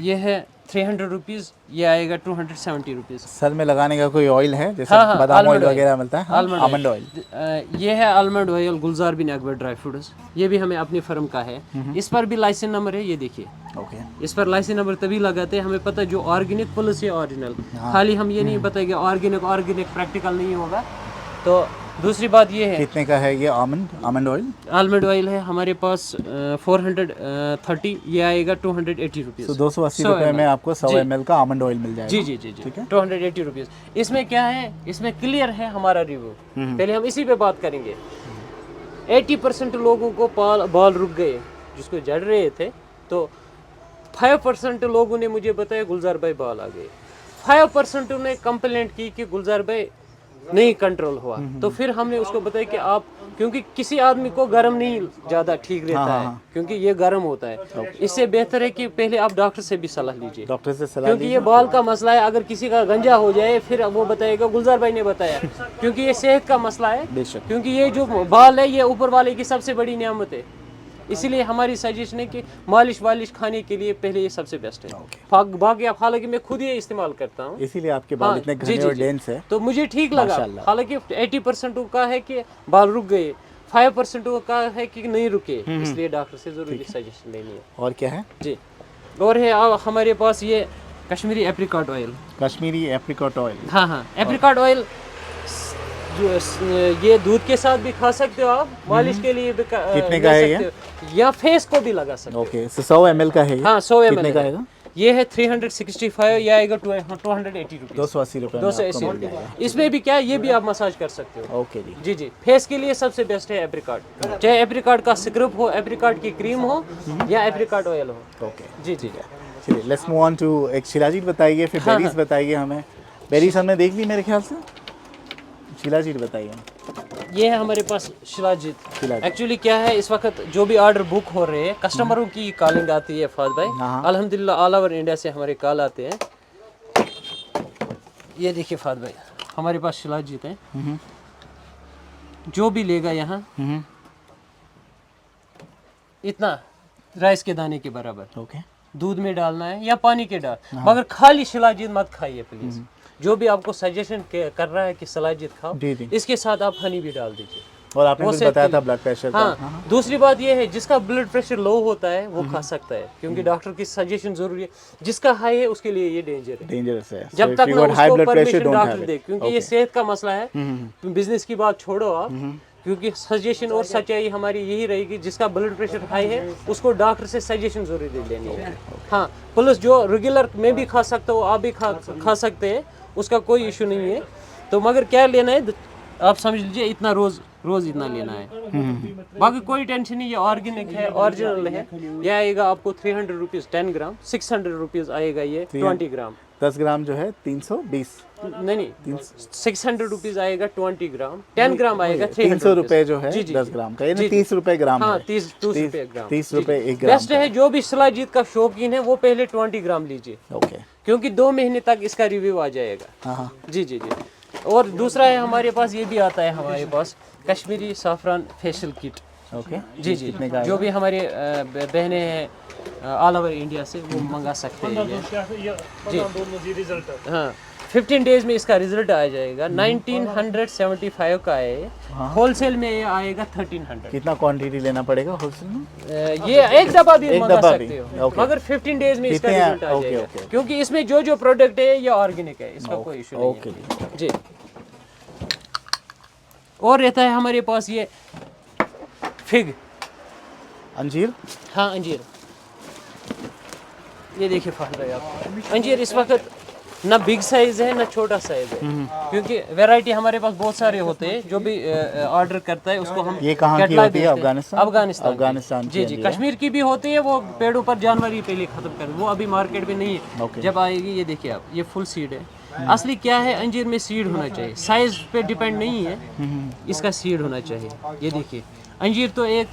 ये है 300 रुपीज़, ये आएगा 270 रुपीज़। सर में लगाने का कोई ऑयल है, जैसे हाँ, हाँ, बादाम ऑयल almond oil। वगैरह मिलता है? Almond oil. ये है आलमंड ऑयल गुलजार बिन अकबर ड्राई फ्रूट्स, ये भी हमें अपनी फर्म का है। इस पर भी लाइसेंस नंबर है, ये देखिए, ओके। इस पर लाइसेंस नंबर तभी लगाते हैं, हमें पता है जो ऑर्गेनिक प्लस ये ओरिजिनल, खाली हम ये नहीं बताएंगे ऑर्गेनिक प्रैक्टिकल नहीं होगा। तो दूसरी बात ये है, कितने का है ये आलमंड ऑयल? आलमंड ऑयल है हमारे पास 430, ये आएगा 280 रुपीज़। तो 280 रुपए में आपको 100 ml का आलमंड ऑयल मिल जाएगा। जी जी जी जी, ठीक है। 280 रुपीज़। इसमें क्या है, इसमें क्लियर है हमारा रिव्यू, पहले हम इसी पे बात करेंगे। 80% लोगों को बाल रुक गए, जिसको जड़ रहे थे, तो 5% लोगों ने मुझे बताया गुलजार भाई बाल आ गए। 5% ने कंप्लेंट की कि गुलजार भाई नहीं कंट्रोल हुआ। तो फिर हमने उसको बताया कि आप, क्योंकि किसी आदमी को गर्म नहीं ज़्यादा ठीक रहता है, क्योंकि ये गर्म होता है, इससे बेहतर है कि पहले आप डॉक्टर से भी सलाह लीजिए, डॉक्टर से सलाह क्योंकि ये बाल का मसला है। अगर किसी का गंजा हो जाए फिर वो बताएगा गुलजार भाई ने बताया, क्योंकि ये सेहत का मसला है, बेशक। क्योंकि ये जो बाल है ये ऊपर वाले की सबसे बड़ी नियामत है। इसीलिए हमारी सजेशन है कि मालिश वालिश खाने के लिए पहले ये सबसे बेस्ट है। बाकी आप, हालांकि मैं खुद ये इस्तेमाल करता हूँ, इसीलिए आपके बाल इतने जी, घने जी, और जी। डेंस है। तो मुझे ठीक लगा। माशाल्लाह। हालांकि 80% का है कि बाल रुक गए, 5% का है कि नहीं रुके, इसलिए डॉक्टर से जरूरी सजेशन लेनी है। और क्या है? जी, और है हमारे पास ये Kashmiri apricot oil. Kashmiri apricot oil. हाँ हाँ, एप्रिकॉट ऑयल ये दूध के साथ भी खा सकते हो आप, मालिश के लिए भी कितने का है ये? या फेस को भी लगा सकते हो। ओके, 100 ml का है ये? हाँ 100 कितने ml का आएगा? ये है 365, ये आएगा 280 रुपीज़। 280 रुपए में आपको 280 मिल रुपये। जाएगा। इसमें भी क्या है, ये भी आप मसाज कर सकते हो। ओके जी। जी जी, फेस के लिए सबसे बेस्ट है एप्रिकॉट, चाहे एप्रिकॉट का स्क्रब हो, एप्रिकॉट की क्रीम हो, या एप्रिकॉट ऑयल हो। ओके जी जी, चलिए, लेट्स मूव ऑन टू एक शिलाजीत बताइए, फिर बेरीज बताइए हमें। बेरीज हमने देख ली मेरे ख्याल से, शिलाजीत बताइए। ये है हमारे पास शिलाजीत। शिलाजीत। एक्चुअली क्या है, इस वक्त जो भी ऑर्डर बुक हो रहे हैं, कस्टमरों की कॉलिंग आती है फाद भाई, हाँ। अल्हम्दुलिल्लाह ऑल ओवर इंडिया से हमारे कॉल आते हैं। ये देखिए फाद भाई, हमारे पास शिलाजीत है, जो भी लेगा यहाँ इतना राइस के दाने के बराबर ओके। दूध में डालना है या पानी के डाल, मगर खाली शिलाजीत मत खाइए प्लीज। जो भी आपको सजेशन कर रहा है कि शिलाजीत खाओ, जी जी। इसके साथ आप हनी भी डाल दीजिए। और आपने वो कुछ सेहत बताया के था लिए। ब्लड प्रेशर का। हाँ, दूसरी बात ये है, जिसका ब्लड प्रेशर लो होता है वो खा सकता है, क्योंकि डॉक्टर की सजेशन जरूरी है। जिसका हाई है उसके लिए ये डेंजर है, डेंजरस है। जब तक ना उसको परमिशन डॉक्टर दे, क्योंकि ये सेहत का मसला है। बिजनेस की बात छोड़ो आप, क्योंकि सजेशन और सच्चाई हमारी यही रहेगी, जिसका ब्लड प्रेशर हाई है उसको डॉक्टर से सजेशन जरूरी लेनी है। हाँ, प्लस जो रेगुलर में भी खा सकते हो, आप भी खा सकते हैं, उसका कोई इशू नहीं है। तो मगर क्या लेना है, आप समझ लीजिए इतना रोज रोज इतना लेना है। बाकी कोई टेंशन नहीं, ये ऑर्गेनिक है, ओरिजिनल है। ये आएगा आपको 300 रुपीज़ 10 ग्राम, 600 रुपीज़ आएगा ये 20 ग्राम। 10 ग्राम जो है 320, नहीं 600 रुपीज़ आएगा 20 ग्राम, 10 ग्राम आएगा 300 रुपए जो है जी, जी, 10 ग्राम का, यानी 30 रुपए ग्राम हाँ है। 30 रुपए ग्राम, 30 रुपए 1 ग्राम बेस्ट है। जो भी शिलाजीत का शौकीन है वो पहले 20 ग्राम लीजिए, ओके। क्योंकि 2 महीने तक इसका रिव्यू आ जाएगा। हाँ हाँ, जी जी जी। और दूसरा है हमारे पास, ये भी आता है हमारे पास Kashmiri saffron facial kit. Okay जी जी, कितने का जो भी हमारे बहनें हैं ऑल ओवर इंडिया से वो मंगा सकते हैं ये। जी हाँ, 15 डेज में इसका रिजल्ट आ जाएगा। 1975 का है, होलसेल में ये आएगा 1300। कितना क्वांटिटी लेना पड़ेगा होलसेल में? ये एक दफा भी एक मंगा दफा सकते भी, हो, ओके। मगर 15 डेज में इसका कितने रिजल्ट आ ओके, जाएगा। ओके। क्योंकि इसमें जो जो प्रोडक्ट है ये ऑर्गेनिक है, इसका कोई इशू नहीं ओके है जी। और रहता है हमारे पास ये फिग, अंजीर, हाँ अंजीर। ये देखिए फाहद भाई आप, अंजीर इस वक्त ना बिग साइज है ना छोटा साइज है, क्योंकि वैरायटी हमारे पास बहुत सारे होते हैं। जो भी ऑर्डर करता है उसको हम ये कहाँ की कैटलॉग होती है? भेजते हैं। अफगानिस्तान? अफगानिस्तान अफगानिस्तान की जी जी। अंजीर है। कश्मीर की भी होती है, वो पेड़ों पर जानवर ही पहले खत्म कर, वो अभी मार्केट में नहीं है। ओके। जब आएगी ये देखिए आप, ये फुल सीड है। असली क्या है, अंजीर में सीड होना चाहिए, साइज पे डिपेंड नहीं है, इसका सीड होना चाहिए। ये देखिए अंजीर तो एक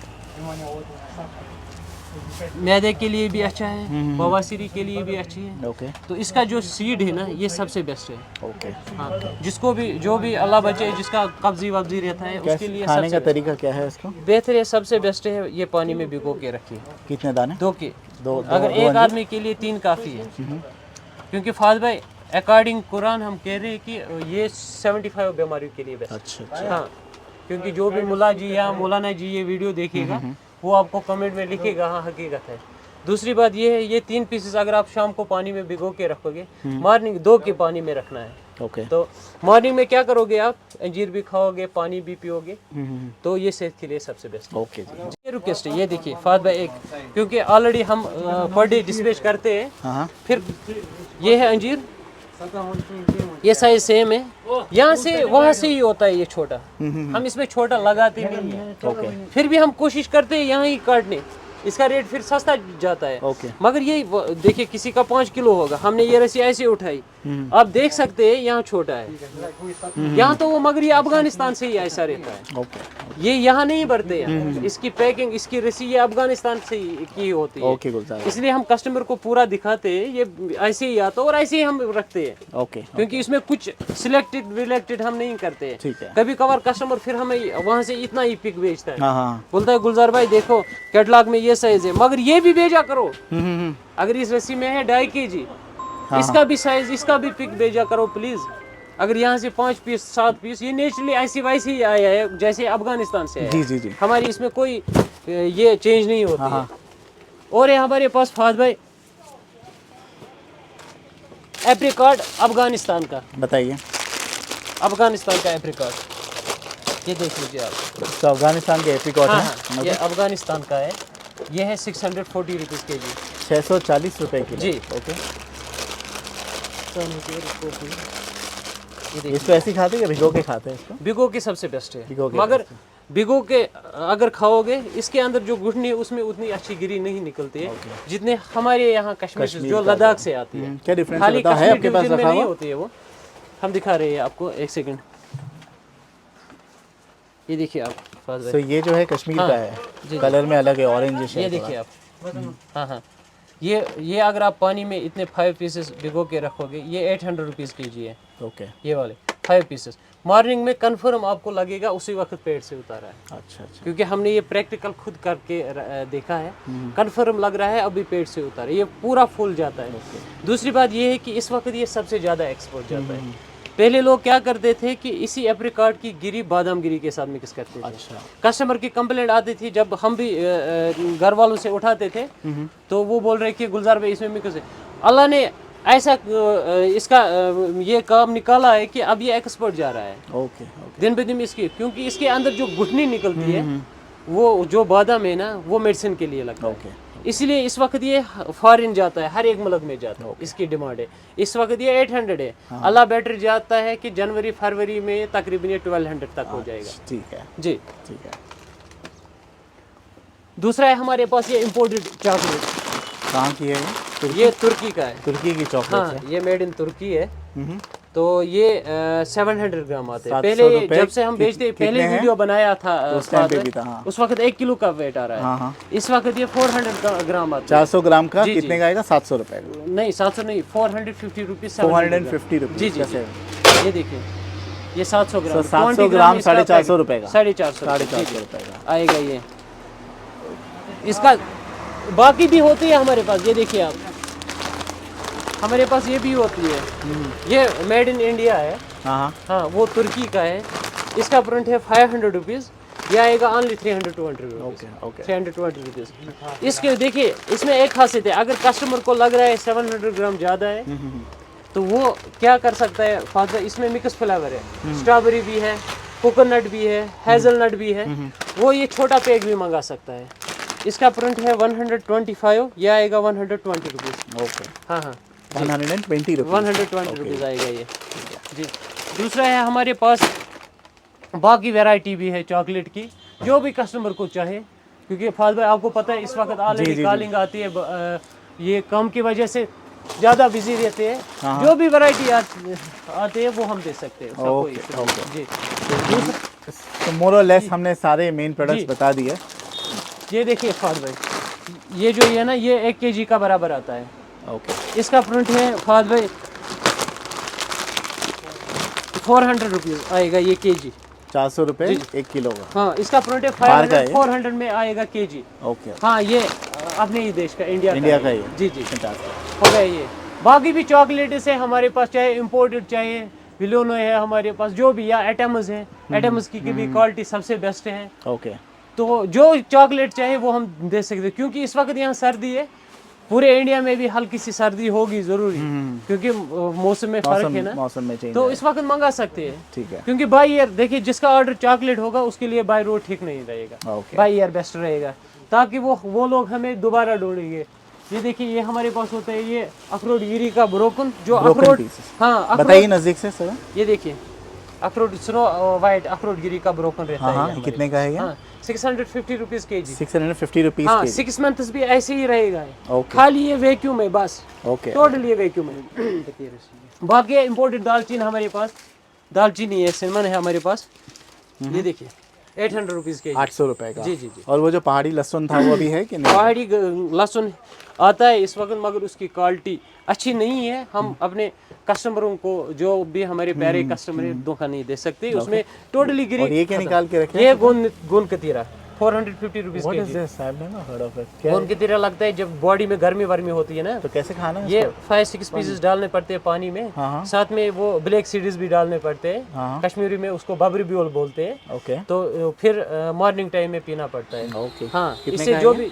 मैदे के लिए भी अच्छा है, बवासीरी के लिए भी अच्छी है। ओके तो इसका जो सीड है ना ये सबसे बेस्ट है। ओके। हाँ, जिसको भी जो भी अल्लाह बचे, जिसका कब्जी वब्जी रहता है उसके कैसे लिए खाने का सबसे तरीका क्या है इसको? बेहतर है, सबसे बेस्ट है। ये पानी में भिगो के रखिए, कितने दाने? 2 के। दो अगर एक आदमी के लिए 3 काफ़ी है, क्योंकि फाद भाई अकॉर्डिंग कुरान हम कह रहे हैं कि ये 75 बीमारियों के लिए बेस्ट। अच्छा हाँ, क्योंकि जो भी मुल्ला जी या मौलाना जी ये वीडियो देखेगा वो आपको कमेंट में लिखेगा हाँ हकीकत है। दूसरी बात ये है, ये 3 पीसेस अगर आप शाम को पानी में भिगो के रखोगे, मॉर्निंग 2 के पानी में रखना है। ओके। तो मॉर्निंग में क्या करोगे आप, अंजीर भी खाओगे, पानी भी पियोगे, तो ये सेहत के लिए सबसे बेस्ट। ओके जी। ये रिक्वेस्ट है, ये देखिए फाद भाई एक, क्योंकि ऑलरेडी हम पर डे डिस्पैच करते हैं। हाँ फिर ये है अंजीर, ये साइज सेम है, यहाँ से वहाँ से ही होता है ये छोटा, हम इसमें छोटा लगाते नहीं है। ओके फिर भी हम कोशिश करते हैं यहाँ ही काटने, इसका रेट फिर सस्ता जाता है। ओके। मगर ये देखिए किसी का 5 किलो होगा, हमने ये रस्सी ऐसे उठाई, आप देख सकते हैं यहाँ छोटा है, यहाँ तो वो, मगर ये अफगानिस्तान से ही ऐसा रहता है। ओके ये यहाँ नहीं बढ़ते हैं, इसकी पैकिंग, इसकी रस्सी ये अफगानिस्तान से की होती है। ओके गुलजार, इसलिए हम कस्टमर को पूरा दिखाते हैं, ये ऐसे ही आता है और ऐसे ही हम रखते हैं, ओके क्योंकि इसमें कुछ सिलेक्टेड विलेक्टेड हम नहीं करते हैं। ठीक है। कभी कभार कस्टमर फिर हमें वहाँ से इतना ही पिक बेचता है, हाँ हाँ। बोलता है गुलजार भाई देखो कैटलॉग में ये साइज है, मगर ये भी भेजा करो। अगर इस रस्सी में है 2.5 kg, इसका भी साइज, इसका भी पिक भेजा करो प्लीज। अगर यहाँ से 5 पीस 7 पीस, ये नेचुरली ऐसी वैसे ही आया है जैसे अफगानिस्तान से आया जी है। जी जी। हमारी इसमें कोई ये चेंज नहीं होती है। और है हमारे पास फाद भाई एप्रिकॉट अफगानिस्तान का, बताइए। अफगानिस्तान का एप्रिकॉट, ये देख लीजिए आप। तो अफगानिस्तान के एप्रिकॉट हाँ, है, हाँ, ये अफगानिस्तान का है, ये है 640 रुपीज़ kg। 640 रुपए किलो। जी। ओके। ये देखिए इसको ऐसे ही खाते हैं या भिगो के खाते हैं इसको? भिगो के सबसे बेस्ट भिगो है, के मगर भिगो के अगर खाओगे, इसके अंदर जो गुठनी है उसमें उतनी अच्छी गिरी नहीं निकलती है जितने हमारे यहाँ कश्मीर से, जो लद्दाख से आती है। क्या डिफरेंस खाली है कश्मीर आपके पास डिवीजन में रखा नहीं हुआ? होती है वो, हम दिखा रहे हैं आपको, 1 सेकंड। ये देखिए आप फाज भाई, तो ये जो है कश्मीर हाँ, का है, जी। कलर में अलग है, ऑरेंज है। ये देखिए आप, हाँ हाँ, ये अगर आप पानी में इतने 5 पीसेस भिगो के रखोगे, ये 800 रुपीज़ kg है। ओके। ये वाले 5 पीसेस मॉर्निंग में कंफर्म आपको लगेगा उसी वक्त पेट से उतारा है, अच्छा अच्छा। क्योंकि हमने ये प्रैक्टिकल खुद करके देखा है, कंफर्म लग रहा है अभी पेट से उतारा, ये पूरा फूल जाता है। दूसरी बात ये है कि इस वक्त ये सबसे ज़्यादा एक्सपोर्ट जाता है। पहले लोग क्या करते थे कि इसी एप्रिकॉट की गिरी बादाम गिरी के साथ मिक्स करते थे। अच्छा। कस्टमर की कंप्लेंट आती थी, जब हम भी घर वालों से उठाते थे तो वो बोल रहे कि गुलजार भाई इसमें मिक्स है। अल्लाह ने ऐसा इसका ये काम निकाला है कि अब ये एक्सपोर्ट जा रहा है ओके ओके। दिन ब दिन इसकी, क्योंकि इसके अंदर जो गुठनी निकलती है वो जो बादाम है ना वो मेडिसिन के लिए लगता है। ओके। इसलिए इस वक्त ये फॉरेन जाता है, हर एक मुल्क में जाता है, इसकी डिमांड है। इस वक्त ये 800 है, अल्लाह बेटर जाता है कि जनवरी फरवरी में तकरीबन ये 1200 तक हो जाएगा। ठीक है जी ठीक है। दूसरा है हमारे पास ये इम्पोर्टेड चॉकलेट। कहाँ की है ये तुर्की का है। तुर्की की चॉकलेट हाँ, है। ये मेड इन तुर्की है। तो ये 700 ग्राम आते हैं। 700 पहले रुपए जब से हम बेचते, कितने पहले हैं? वीडियो बनाया था तो उस टाइम पे भी था, हाँ। उस वक्त 1 किलो का वेट आ रहा है। हाँ, हाँ। इस वक्त ये 400 ग्राम आता है। 400 ग्राम का जी, जी। कितने का आएगा? 700 रुपए का। नहीं 700 नहीं, 450 रुपीज। 450 रुपीज। जी जी कैसे? ये देखिए ये 700 ग्राम। 700 ग्राम 450 रुपए का। 450 रुपए का आएगा ये। इसका बाकी भी होती है हमारे पास, ये देखिए आप, हमारे पास ये भी होती है। ये मेड इन इंडिया है। हाँ हाँ, वो तुर्की का है। इसका प्रिंट है 500 रुपीज़। ये आएगा ओनली 320 रुपीज़। Okay 320 rupees. इसके देखिए, इसमें एक खासियत है, अगर कस्टमर को लग रहा है 700 ग्राम ज़्यादा है तो वो क्या कर सकता है फादर, इसमें मिक्स फ्लेवर है, स्ट्रॉबेरी भी है, कोकोनट भी है, हेज़लनट भी है। वो ये छोटा पैक भी मंगा सकता है। इसका प्रिंट है 125, ये आएगा 120 रुपीज़। ओके हाँ हाँ 120 रुपीज। 120 रुपीज़ आएगा ये। जी दूसरा है हमारे पास बाकी वैरायटी भी है चॉकलेट की, जो भी कस्टमर को चाहे, क्योंकि फाज भाई आपको पता है इस वक्त ऑलरेडी कॉलिंग आती है, ये काम की वजह से ज़्यादा बिजी रहते हैं। हाँ। जो भी वैरायटी आते हैं वो हम दे सकते हैं, उसका कोई इशू नहीं। ओके। जी तो मोर और लेस हमने सारे मेन प्रोडक्ट्स जी। बता दिए। ये देखिए फाज भाई, ये जो ये ना, ये 1 kg का बराबर आता है। ओके इसका प्रिंट है फाज भाई 400 रुपीज़ आएगा ये kg। 400 रुपए 1 किलो का। हाँ, इसका प्रिंट है बाहर का 500, है? 400 में आएगा kg। ओके हाँ, ये अपने ही देश का, इंडिया का ही है। जी जी fantastic। हो गया ये। बाकी भी चॉकलेट्स है हमारे पास, चाहे इम्पोर्टेड चाहे विलोनो है हमारे पास, जो भी, या एटम्स है, एटम्स की भी क्वालिटी सबसे बेस्ट है। ओके तो जो चॉकलेट चाहे वो हम दे सकते हैं, क्योंकि इस वक्त यहाँ सर्दी है, पूरे इंडिया में भी हल्की सी सर्दी होगी ज़रूरी, क्योंकि मौसम में फ़र्क है ना, मौसम में चेंज तो इस वक्त मंगा सकते हैं। ठीक है। क्योंकि बाई ईयर देखिए, जिसका ऑर्डर चॉकलेट होगा उसके लिए बाई रोड ठीक नहीं रहेगा, ओके। बाई ईयर बेस्ट रहेगा, ताकि वो लोग हमें दोबारा ढूंढेंगे। ये देखिए, ये हमारे पास होता है ये अखरोट गिरी का ब्रोकन, जो Broken अखरोट, pieces। हाँ बताइए नजदीक से सर। ये देखिए अखरोट स्नो वाइट अखरोट गिरी का ब्रोकन रहता है। हाँ ये हमारे कितने का है ये? हाँ 650 रुपीज़ kg। 650 रुपीज हाँ के। 6 मंथ्स भी ऐसे ही रहेगा। ओके। खाली ये वैक्यूम है बस, ओके टोटली ये वैक्यूम है। बाकी इम्पोर्टेड दालचीनी हमारे पास, दालचीनी है, सिनेमन है हमारे पास। ये देखिए 800 रुपीज़ kg। 800 रुपए का। जी जी जी। और वो जो पहाड़ी लहसुन था वो भी है कि नहीं? पहाड़ी लहसुन आता है इस वक्त, मगर उसकी क्वालिटी अच्छी नहीं है। हम अपने कस्टमरों को, जो भी हमारे प्यारे कस्टमर है, धोखा नहीं दे सकते। उसमें टोटली गिरी। और ये क्या निकाल के रखे? ये गोंद कतीरा 450 rupees What is kg। this? I've never heard of it। क्या गोंद कतीरा लगता है जब बॉडी में गर्मी वर्मी होती है ना, तो कैसे खाना है ये इसको? 5-6 पीसेस डालने पड़ते हैं पानी में, हाँ, हाँ। साथ में वो ब्लैक सीड्स भी डालने पड़ते हैं। हाँ। कश्मीरी में उसको बबरी ब्योल बोलते हैं। ओके तो फिर मॉर्निंग टाइम में पीना पड़ता है। ओके। हाँ, कितने इससे का जो है भी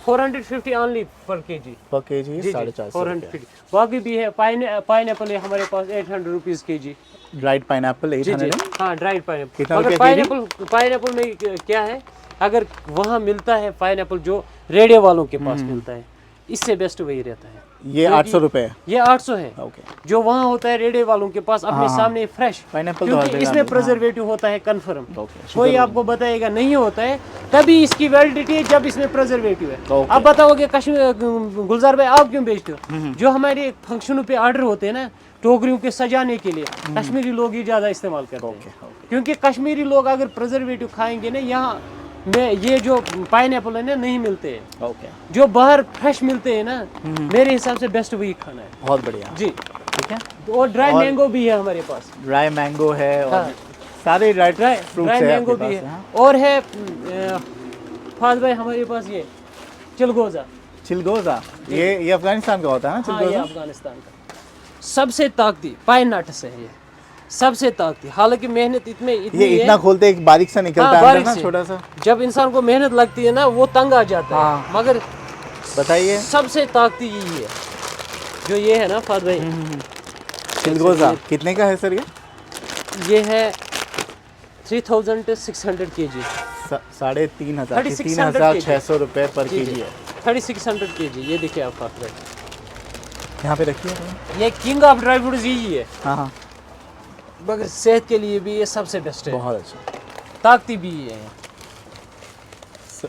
450 ओनली पर kg। पर केजी? जी 450 450। बाकी भी है पाइनएप्पल है हमारे पास 800 रुपीज़ kg। ड्राइड पाइनएप्पल जी जी 800। हाँ, ड्राइड पाइनएप्पल। कितना मगर रुपया पाइनएप्पल में क्या है, अगर वहाँ मिलता है पाइनएप्पल जो रेडियो वालों के पास मिलता है, इससे बेस्ट वही रहता है। ये 800 रुपए है। ये 800 है। ओके। जो वहाँ होता है रेडियो वालों के पास अपने सामने फ्रेश, पाइनएप्पल तो क्योंकि हर जगह इसमें मिलता है। प्रिजर्वेटिव होता है कन्फर्म। ओके। कोई आपको बताएगा नहीं होता है, तभी इसकी वैलिडिटी है जब इसमें प्रिजर्वेटिव है। ओके। आप बताओगे कश्मीर गुलजार भाई आप क्यों बेचते हो? जो हमारे फंक्शनों पे ऑर्डर होते हैं ना, टोकरियों के सजाने के लिए, कश्मीरी लोग ही ज़्यादा इस्तेमाल करते हैं। क्योंकि कश्मीरी लोग अगर प्रिजर्वेटिव खाएंगे ना, यहाँ में ये जो पाइनएप्पल है ना नहीं मिलते हैं। ओके। जो बाहर फ्रेश मिलते हैं ना, मेरे हिसाब से बेस्ट वही खाना है। बहुत बढ़िया। जी। ठीक है। और ड्राई मैंगो भी है हमारे पास। ड्राई मैंगो है और हाँ। सारे ड्राई ड्राई फ्रूट्स है मैंगो आपके भी पास। है। हाँ। और है फाज भाई हमारे पास ये चिलगोजा। चिलगोजा, ये अफगानिस्तान का होता है ना हाँ, ये चिलगोजा? अफगानिस्तान का सबसे ताकती पाइन नट्स है, ये सबसे ताकती। हालांकि मेहनत इतनी ये इतना है, खोलते एक बारीक सा निकलता हाँ, है अंदर बारीक ना, से। छोटा सा। जब इंसान को मेहनत लगती है ना, वो तंग आ जाता है। हाँ। मगर बताइए। सबसे ताकती यही है, जो ये है ना फाज भाई। चिलगोजा कितने का है सर ये? ये है 3600 kg। 3,500 3600 3,600 रुपए पर केजी है। 3600 kg। ये देखिए आप फास्ट भाई, यहाँ पे रखिए। ये किंग ऑफ ड्राई फ्रूट्स यही है, हाँ हाँ, मगर सेहत के लिए भी ये सबसे बेस्ट है, बहुत अच्छा। ताकती भी है।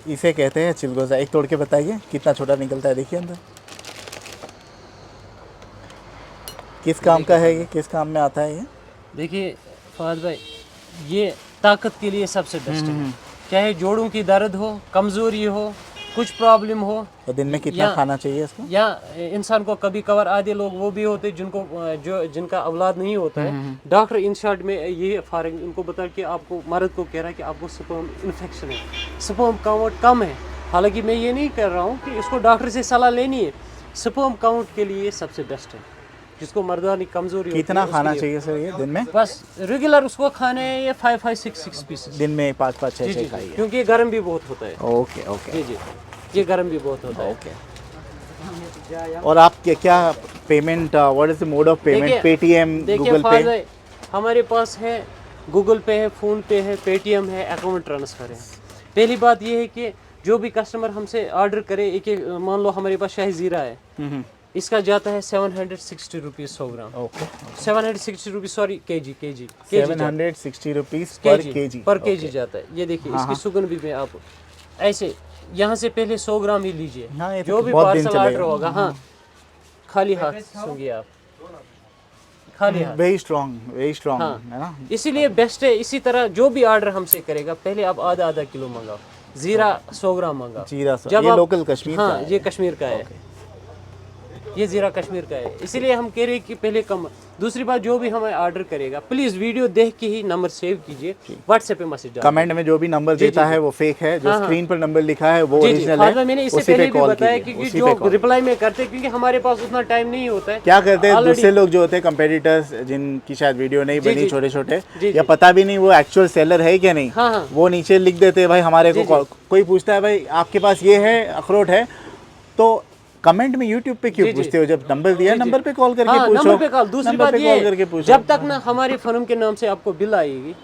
इसे कहते हैं चिलगोज़ा। एक तोड़ के बताइए कितना छोटा निकलता है, देखिए अंदर। किस काम का है ये, किस काम में आता है ये? देखिए फहद भाई, ये ताकत के लिए सबसे बेस्ट है। चाहे जोड़ों की दर्द हो, कमज़ोरी हो, कुछ प्रॉब्लम हो, तो दिन में कितना खाना चाहिए इसको? या इंसान को कभी कभार आधे लोग वो भी होते हैं जिनका औलाद नहीं होता है, डॉक्टर इन शॉर्ट में ये फॉरेन उनको बता कि आपको मर्द को कह रहा है कि आपको स्पर्म इन्फेक्शन है, स्पर्म काउंट कम है। हालांकि मैं ये नहीं कर रहा हूँ कि इसको डॉक्टर से सलाह लेनी है, स्पर्म काउंट के लिए सबसे बेस्ट है। जिसको मर्दानी कमजोरी कितना खाना चाहिए सर ये दिन में? बस रेगुलर उसको खाने है ये 5-6 पीसेस दिन में 5-6 खाइए, क्योंकि ये गर्म भी बहुत होता है। ओके ओके जी जी, ये गर्म भी बहुत होता है। ओके। और आप क्या payment, what is the mode of payment? Paytm, Google पे? हमारे पास है गूगल पे है, फ़ोन पे है, पेटीएम है, अकाउंट ट्रांसफ़र है। पहली बात ये है कि जो भी कस्टमर हमसे ऑर्डर करे, एक मान लो हमारे पास शाही ज़ीरा है, इसका जाता है 760 rupees 100 gram. Okay, 760 rupees, sorry kg 760 rupees per kg जाता है। ये देखिए इसकी सुगंध भी मैं आप ऐसे यहाँ से पहले 100 ग्राम ही लीजिए। हाँ, जो भी पार्सल ऑर्डर होगा, हाँ, खाली हाथ सूंघिए आप, खाली हाथ। वेरी स्ट्रॉन्ग है ना, इसीलिए बेस्ट है। इसी तरह जो भी ऑर्डर हमसे करेगा, पहले आप आधा किलो मंगाओ, जीरा 100 ग्राम मंगाओ। जीरा ये लोकल कश्मीर का है? ये कश्मीर का है, ये जीरा कश्मीर का है। इसीलिए हम कह रहे हैं कि पहले कम। दूसरी बात, जो भी हमें ऑर्डर करेगा प्लीज वीडियो देख के ही नंबर सेव कीजिए, व्हाट्सएप पे मैसेज डालिए। कमेंट में जो भी नंबर देता है वो फेक है, जो स्क्रीन पर नंबर लिखा है वो ओरिजिनल है। मैंने इससे पहले भी बताया कि जो रिप्लाई में करते, क्योंकि हमारे पास उतना टाइम नहीं होता है। क्या करते हैं दूसरे लोग जो होते हैं कंपेटिटर्स, जिनकी शायद वीडियो नहीं बनी, छोटे छोटे, या पता भी नहीं वो एक्चुअल सेलर है क्या नहीं, वो नीचे लिख देते हैं भाई हमारे को। कोई पूछता है भाई आपके पास ये है, अखरोट है, तो कमेंट में यूट्यूब पे क्यों पूछते हो? जब नंबर दिया नंबर पे कॉल करके पूछो। नंबर पे कॉल। दूसरी बात ये, जब तक ना हमारी फर्म के नाम से आपको बिल आएगी,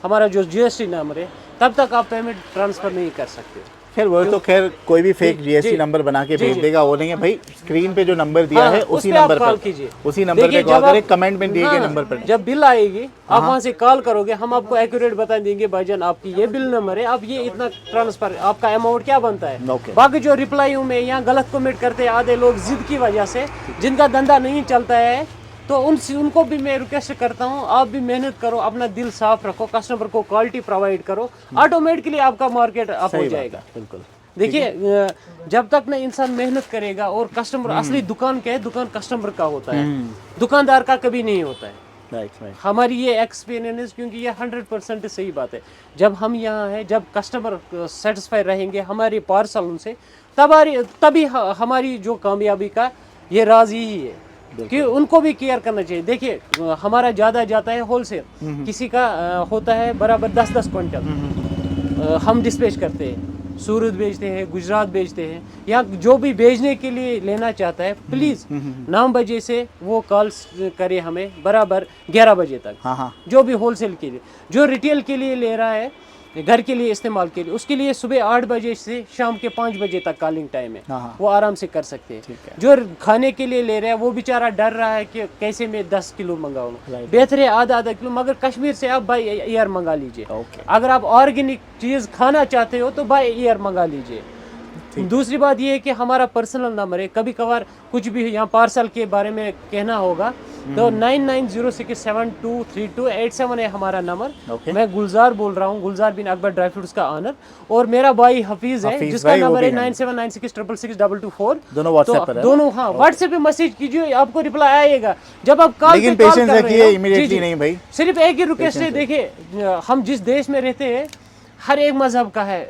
हमारा जो जीएसटी नंबर है, तब तक आप पेमेंट ट्रांसफर नहीं कर सकते। खैर वो तो खैर कोई भी फेक जीएसटी नंबर बना के भेज देगा, वो नहीं है भाई। स्क्रीन पे जो नंबर दिया है उसी नंबर पर कीजिए, उसी नंबर पे कॉल करें, कमेंट में दिए गए नंबर पर। जब बिल आएगी आप वहां से कॉल करोगे, हम आपको एक्यूरेट बता देंगे भाईजान आपकी ये बिल नंबर है, आप ये इतना ट्रांसफर, आपका अमाउंट क्या बनता है। बाकी जो रिप्लाई में यहाँ गलत कमेंट करते हैं आधे लोग जिद की वजह से, जिनका धंधा नहीं चलता है, तो उनको भी मैं रिक्वेस्ट करता हूँ, आप भी मेहनत करो, अपना दिल साफ रखो, कस्टमर को क्वालिटी प्रोवाइड करो, ऑटोमेटिकली आपका मार्केट अप हो जाएगा। बिल्कुल। देखिए, जब तक ना इंसान मेहनत करेगा, और कस्टमर असली दुकान क्या है, दुकान कस्टमर का होता है, दुकानदार का कभी नहीं होता है। हमारी ये एक्सपीरियंस, क्योंकि ये 100% सही बात है। जब हम यहाँ हैं, जब कस्टमर सेटिस्फाई रहेंगे हमारे पार्सल उनसे, तभी हमारी जो कामयाबी का ये राज यही है कि उनको भी केयर करना चाहिए। देखिए, हमारा ज़्यादा जाता है होलसेल, किसी का होता है बराबर 10-10 क्विंटल हम डिस्पैच करते हैं, सूरत बेचते हैं, गुजरात बेचते हैं, या जो भी बेचने के लिए लेना चाहता है प्लीज़ 9 बजे से वो कॉल करे हमें बराबर 11 बजे तक। हाँ। जो भी होलसेल के लिए, जो रिटेल के लिए ले रहा है, घर के लिए इस्तेमाल के लिए, उसके लिए सुबह 8 बजे से शाम के 5 बजे तक कॉलिंग टाइम है, वो आराम से कर सकते हैं। जो खाने के लिए ले रहे हैं वो बेचारा डर रहा है कि कैसे मैं 10 किलो मंगाऊँ, बेहतर है आधा किलो, मगर कश्मीर से आप बाई एयर मंगा लीजिए। अगर आप ऑर्गेनिक चीज़ खाना चाहते हो तो बाई एयर मंगा लीजिए। दूसरी बात ये है कि हमारा पर्सनल नंबर है, कभी कभार कुछ भी यहाँ पार्सल के बारे में कहना होगा तो 9906723287 है हमारा नंबर। मैं गुलजार बोल रहा हूँ, गुलजार बिन अकबर ड्राई फ्रूट्स का ऑनर, और मेरा भाई हफीज है जिसका नंबर है 9796662224। दोनों व्हाट्सएप पर है। दोनों, हाँ, व्हाट्सएप पे मैसेज कीजिए, आपको रिप्लाई आएगा। जब आप कॉल लेकिन पेशेंस रखिए, इमीडिएटली नहीं भाई। सिर्फ एक ही रिक्वेस्ट है, देखिए हम जिस देश में रहते हैं, हर एक मजहब का है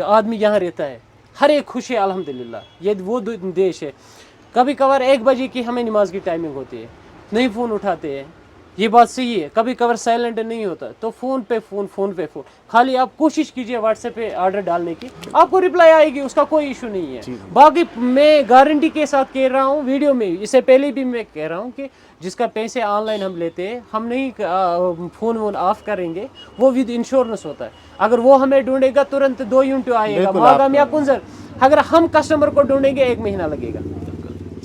आदमी यहाँ रहता है, हर एक खुश है अल्हम्दुलिल्लाह, ये वो देश है। कभी कभार 1 बजे की हमें नमाज की टाइमिंग होती है, नहीं फ़ोन उठाते हैं, ये बात सही है। कभी कभार साइलेंट नहीं होता, तो फ़ोन पे फ़ोन खाली आप कोशिश कीजिए व्हाट्सएप पे ऑर्डर डालने की, आपको रिप्लाई आएगी, उसका कोई इशू नहीं है। बाकी मैं गारंटी के साथ कह रहा हूँ, वीडियो में इससे पहले भी मैं कह रहा हूँ कि जिसका पैसे ऑनलाइन हम लेते हैं, हम नहीं फ़ोन ऑफ करेंगे, वो विद इंश्योरेंस होता है। अगर वो हमें ढूंढेगा तुरंत 2 यूनिट आएगा, मागाम या कुंजर, अगर हम कस्टमर को ढूंढेंगे 1 महीना लगेगा।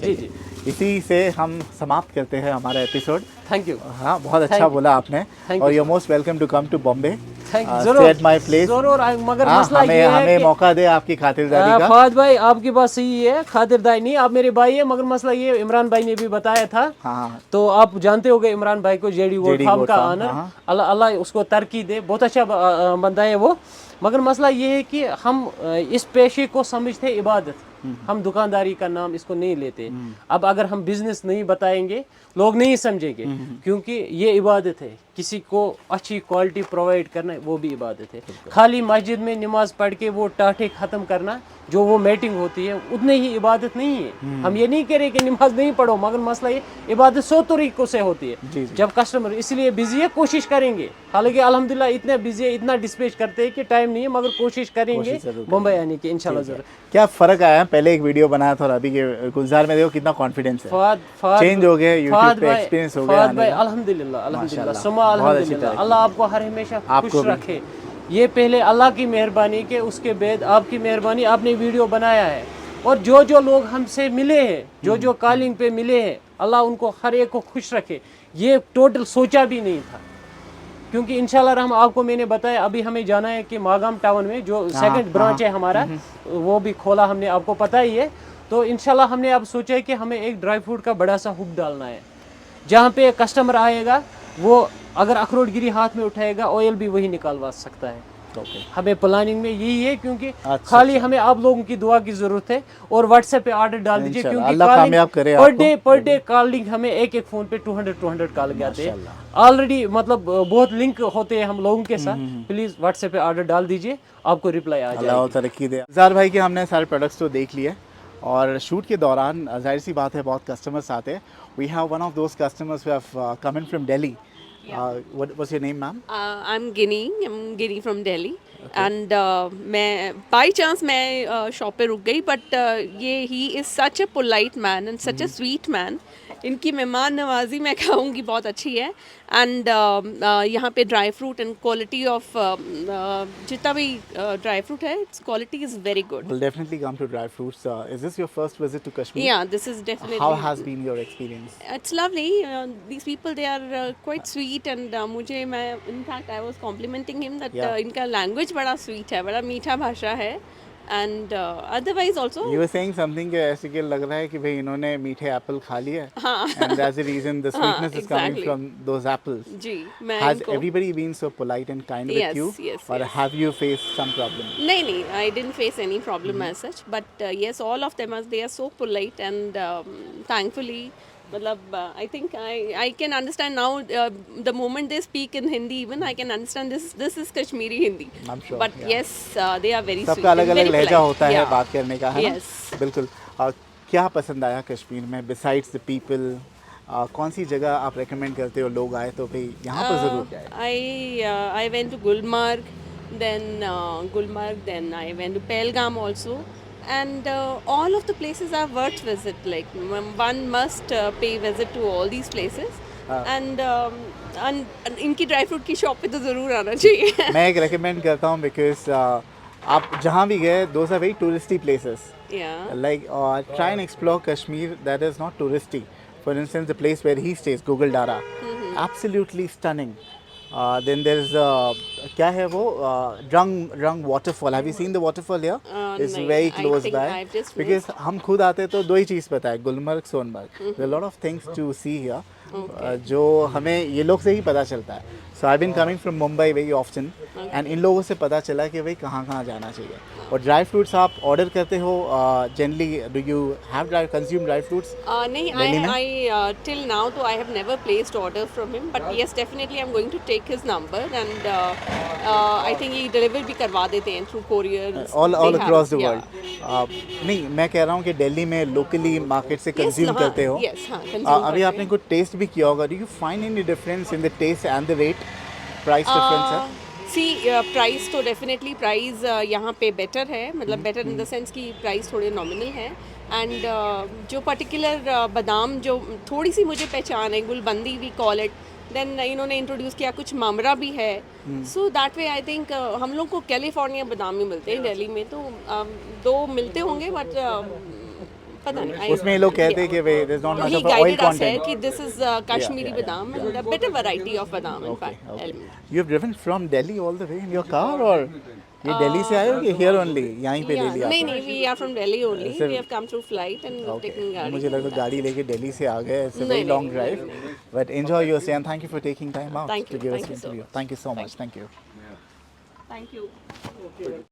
जी जी, इसी से हम समाप्त करते हैं हमारा एपिसोड। Thank you. हाँ, बहुत अच्छा बोला आपने। Thank और you, you most welcome to come to Bombay, thank you. Stay at my place. जरूर, मगर हाँ, मसला ये है हमें कि मौका दे आपकी खातिरदारी का। फहद भाई आपकी बात सही है, खातिरदारी नहीं, आप मेरे भाई है, मगर मसला ये इमरान भाई ने भी बताया था। हाँ, तो आप जानते होगे इमरान भाई को, JD gold JD farm gold का फार्म, ऑनर। हाँ। अल्लाह अल्लाह उसको तरक्की दे, बहुत अच्छा बंदा है वो। मगर मसला ये है कि हम इस पेशे को समझते हैं इबादत, हम दुकानदारी का नाम इसको नहीं लेते। अब अगर हम बिजनेस नहीं बताएंगे लोग नहीं समझेंगे, क्योंकि ये इबादत है। किसी को अच्छी क्वालिटी प्रोवाइड करना वो भी इबादत है। खाली मस्जिद में नमाज पढ़ के वो टाटे ख़त्म करना, जो वो मीटिंग होती है, उतने ही इबादत नहीं है। हम ये नहीं कह रहे कि नमाज नहीं पढ़ो, मगर मसला ये इबादत 100 तरीकों से होती है। जब कस्टमर इसलिए बिजी है, कोशिश करेंगे, हालांकि अल्हम्दुलिल्लाह इतने बिजी है, इतना डिस्पैच करते हैं कि टाइम नहीं है, मगर कोशिश करेंगे मुंबई आने की इंशाल्लाह जरूर। क्या फर्क आया? पहले एक वीडियो बनाया था और अभी के गुलजार में देखो कितना कॉन्फिडेंस है, फहद चेंज हो गया, यूट्यूब पे एक्सपीरियंस हो गया। फहद भाई अल्हम्दुलिल्लाह अल्हम्दुलिल्लाह सुमा अल्हम्दुलिल्लाह, अल्लाह आपको हर हमेशा खुश रखे। ये पहले अल्लाह की मेहरबानी के, उसके बाद आपकी मेहरबानी, आपने वीडियो बनाया है। और जो जो लोग हमसे मिले हैं, जो जो कॉलिंग पे मिले हैं, अल्लाह उनको हर एक को खुश रखे। ये टोटल सोचा भी नहीं था, क्योंकि इंशाल्लाह रहम आपको मैंने बताया अभी हमें जाना है कि मागाम टाउन में जो सेकंड ब्रांच है हमारा, वो भी खोला हमने, आपको पता ही है। तो इंशाल्लाह हमने अब सोचा है कि हमें एक ड्राई फ्रूट का बड़ा सा हुब डालना है, जहाँ पे कस्टमर आएगा वो अगर अखरोट गिरी हाथ में उठाएगा, ऑयल भी वही निकालवा सकता है। हमें प्लानिंग में यही है, क्योंकि खाली हमें आप लोगों की दुआ की जरूरत है। और व्हाट्सएप पे ऑर्डर डाल दीजिए, क्योंकि अल्लाह कामयाब करे पर डे कॉलिंग हमें एक फोन पे 200 कॉल आते हैं ऑलरेडी, मतलब बहुत लिंक होते हैं हम लोगों के साथ। प्लीज व्हाट्सएप पे ऑर्डर डाल दीजिए, आपको रिप्लाई आ जाएगा। अल्लाह तरक्की दे। जार भाई के हमने सारे प्रोडक्ट्स तो देख लिए, और शूट के दौरान जाहिर सी बात है बहुत कस्टमर्स आते हैं। We have one of those customers who have come in from Delhi. What was your name, ma'am? I'm Ginny from Delhi. And मैं बाई चांस मैं शॉप पे रुक गई, बट ये he is such a polite man and such a sweet man. इनकी मेहमान नवाजी मैं कहूँगी बहुत अच्छी है। एंड यहाँ पे dry fruit and quality of जितना भी ड्राई फ्रूट है, it's quality is very good. We'll definitely come to dry fruits. Is this your first visit to Kashmir? Yeah, this is definitely. How has been your experience? It's lovely. These people, they are quite sweet, and मुझे मैं in fact I was complimenting him that इनका language बड़ा sweet है, बड़ा मीठा भाषा है। And otherwise also You were saying something कि ऐसे कि लग रहा है कि भाई इन्होंने मीठे एप्पल खा लिए, and that's the reason the sweetness is coming exactly. from those apples. जी मैं Has इनको everybody been so polite and kind Yes, with you, yes, or yes. have you faced some problem? नहीं I didn't face any problem as such, but yes, all of them they are so polite, and thankfully मतलब I think I can understand now the moment they speak in Hindi, even I can understand this is Kashmiri Hindi. I'm sure, But yes, they are very sweet. सबका अलग अलग लहजा होता है Yeah. बात करने का, है ना? Yes. बिल्कुल। क्या पसंद आया कश्मीर में besides the people? कौन सी जगह आप रेकमेंड करते हो लोग आए तो भाई यहाँ पर ज़रूर जाए? I went to Gulmarg, then I went to Pahalgam also. And all of the places are worth visit. Like one must pay visit to all these places. And इनकी ड्राई फ्रूट की शॉप पे तो ज़रूर आना चाहिए। मैं एक recommend करता हूँ बिकॉज आप जहाँ भी गए those are very touristy places. Yeah. Like try and explore Kashmir that is not touristy. For instance, the place where he stays, Google Dara, absolutely stunning. Then there is क्या है वो Drung waterfall. Have you seen the waterfall here? It's नहीं, very I close think by. I've just Because हम खुद आते तो दो ही चीज़ पता है, Gulmarg, Sonamarg. There are a lot of things to see here. जो हमें ये लोग से ही पता चलता है. So I've been coming from Mumbai very often, and इन लोगों से पता चला कि भाई कहाँ जाना चाहिए. और ड्राई फ्रूट्स आप ऑर्डर करते हो generally, do you have consume dry fruits? नहीं, I till now though I have never placed order from him, but yes, definitely I'm going to take his number, and I think he deliver भी करवा देते हैं through courier. All across the world. नहीं, मैं कह रहा हूँ कि दिल्ली में लोकली मार्केट से कंज्यूम करते हो. Yes, हाँ, consume अभी आपने कुछ टेस्ट भी किया होगा. Do you find any difference in the taste and the rate? Price difference है? प्राइस तो डेफिनेटली प्राइस यहाँ पे बेटर है, मतलब बेटर इन द सेंस कि प्राइस थोड़े नॉमिनल है। एंड जो पर्टिकुलर बादाम जो थोड़ी सी मुझे पहचान है, Gulbandi we call it, then इन्होंने इंट्रोड्यूस किया कुछ मामरा भी है. So that way I think हम लोग को कैलिफोर्निया बादाम ही मिलते हैं दिल्ली में, तो 2 मिलते होंगे बट पता नहीं. उसमें ये लोग कहते हैं कि there is not much He of oil guided us है कंटेंट. कि this is Kashmiri badam and a better variety of badam in fact. You have driven from Delhi all the way in your car, or ये दिल्ली से आए हो कि here only यहीं पे ले Yeah, लिया? नहीं, we are from Delhi only. Sir- We have come through flight and taken गाड़ी. मुझे लगा गाड़ी लेके दिल्ली से आ गए. It's a very नहीं, long नहीं, drive, but enjoy your stay and thank you for taking time out Thank you, to give us thank an you so interview. much. Thank you so much. Thank you. Thank you.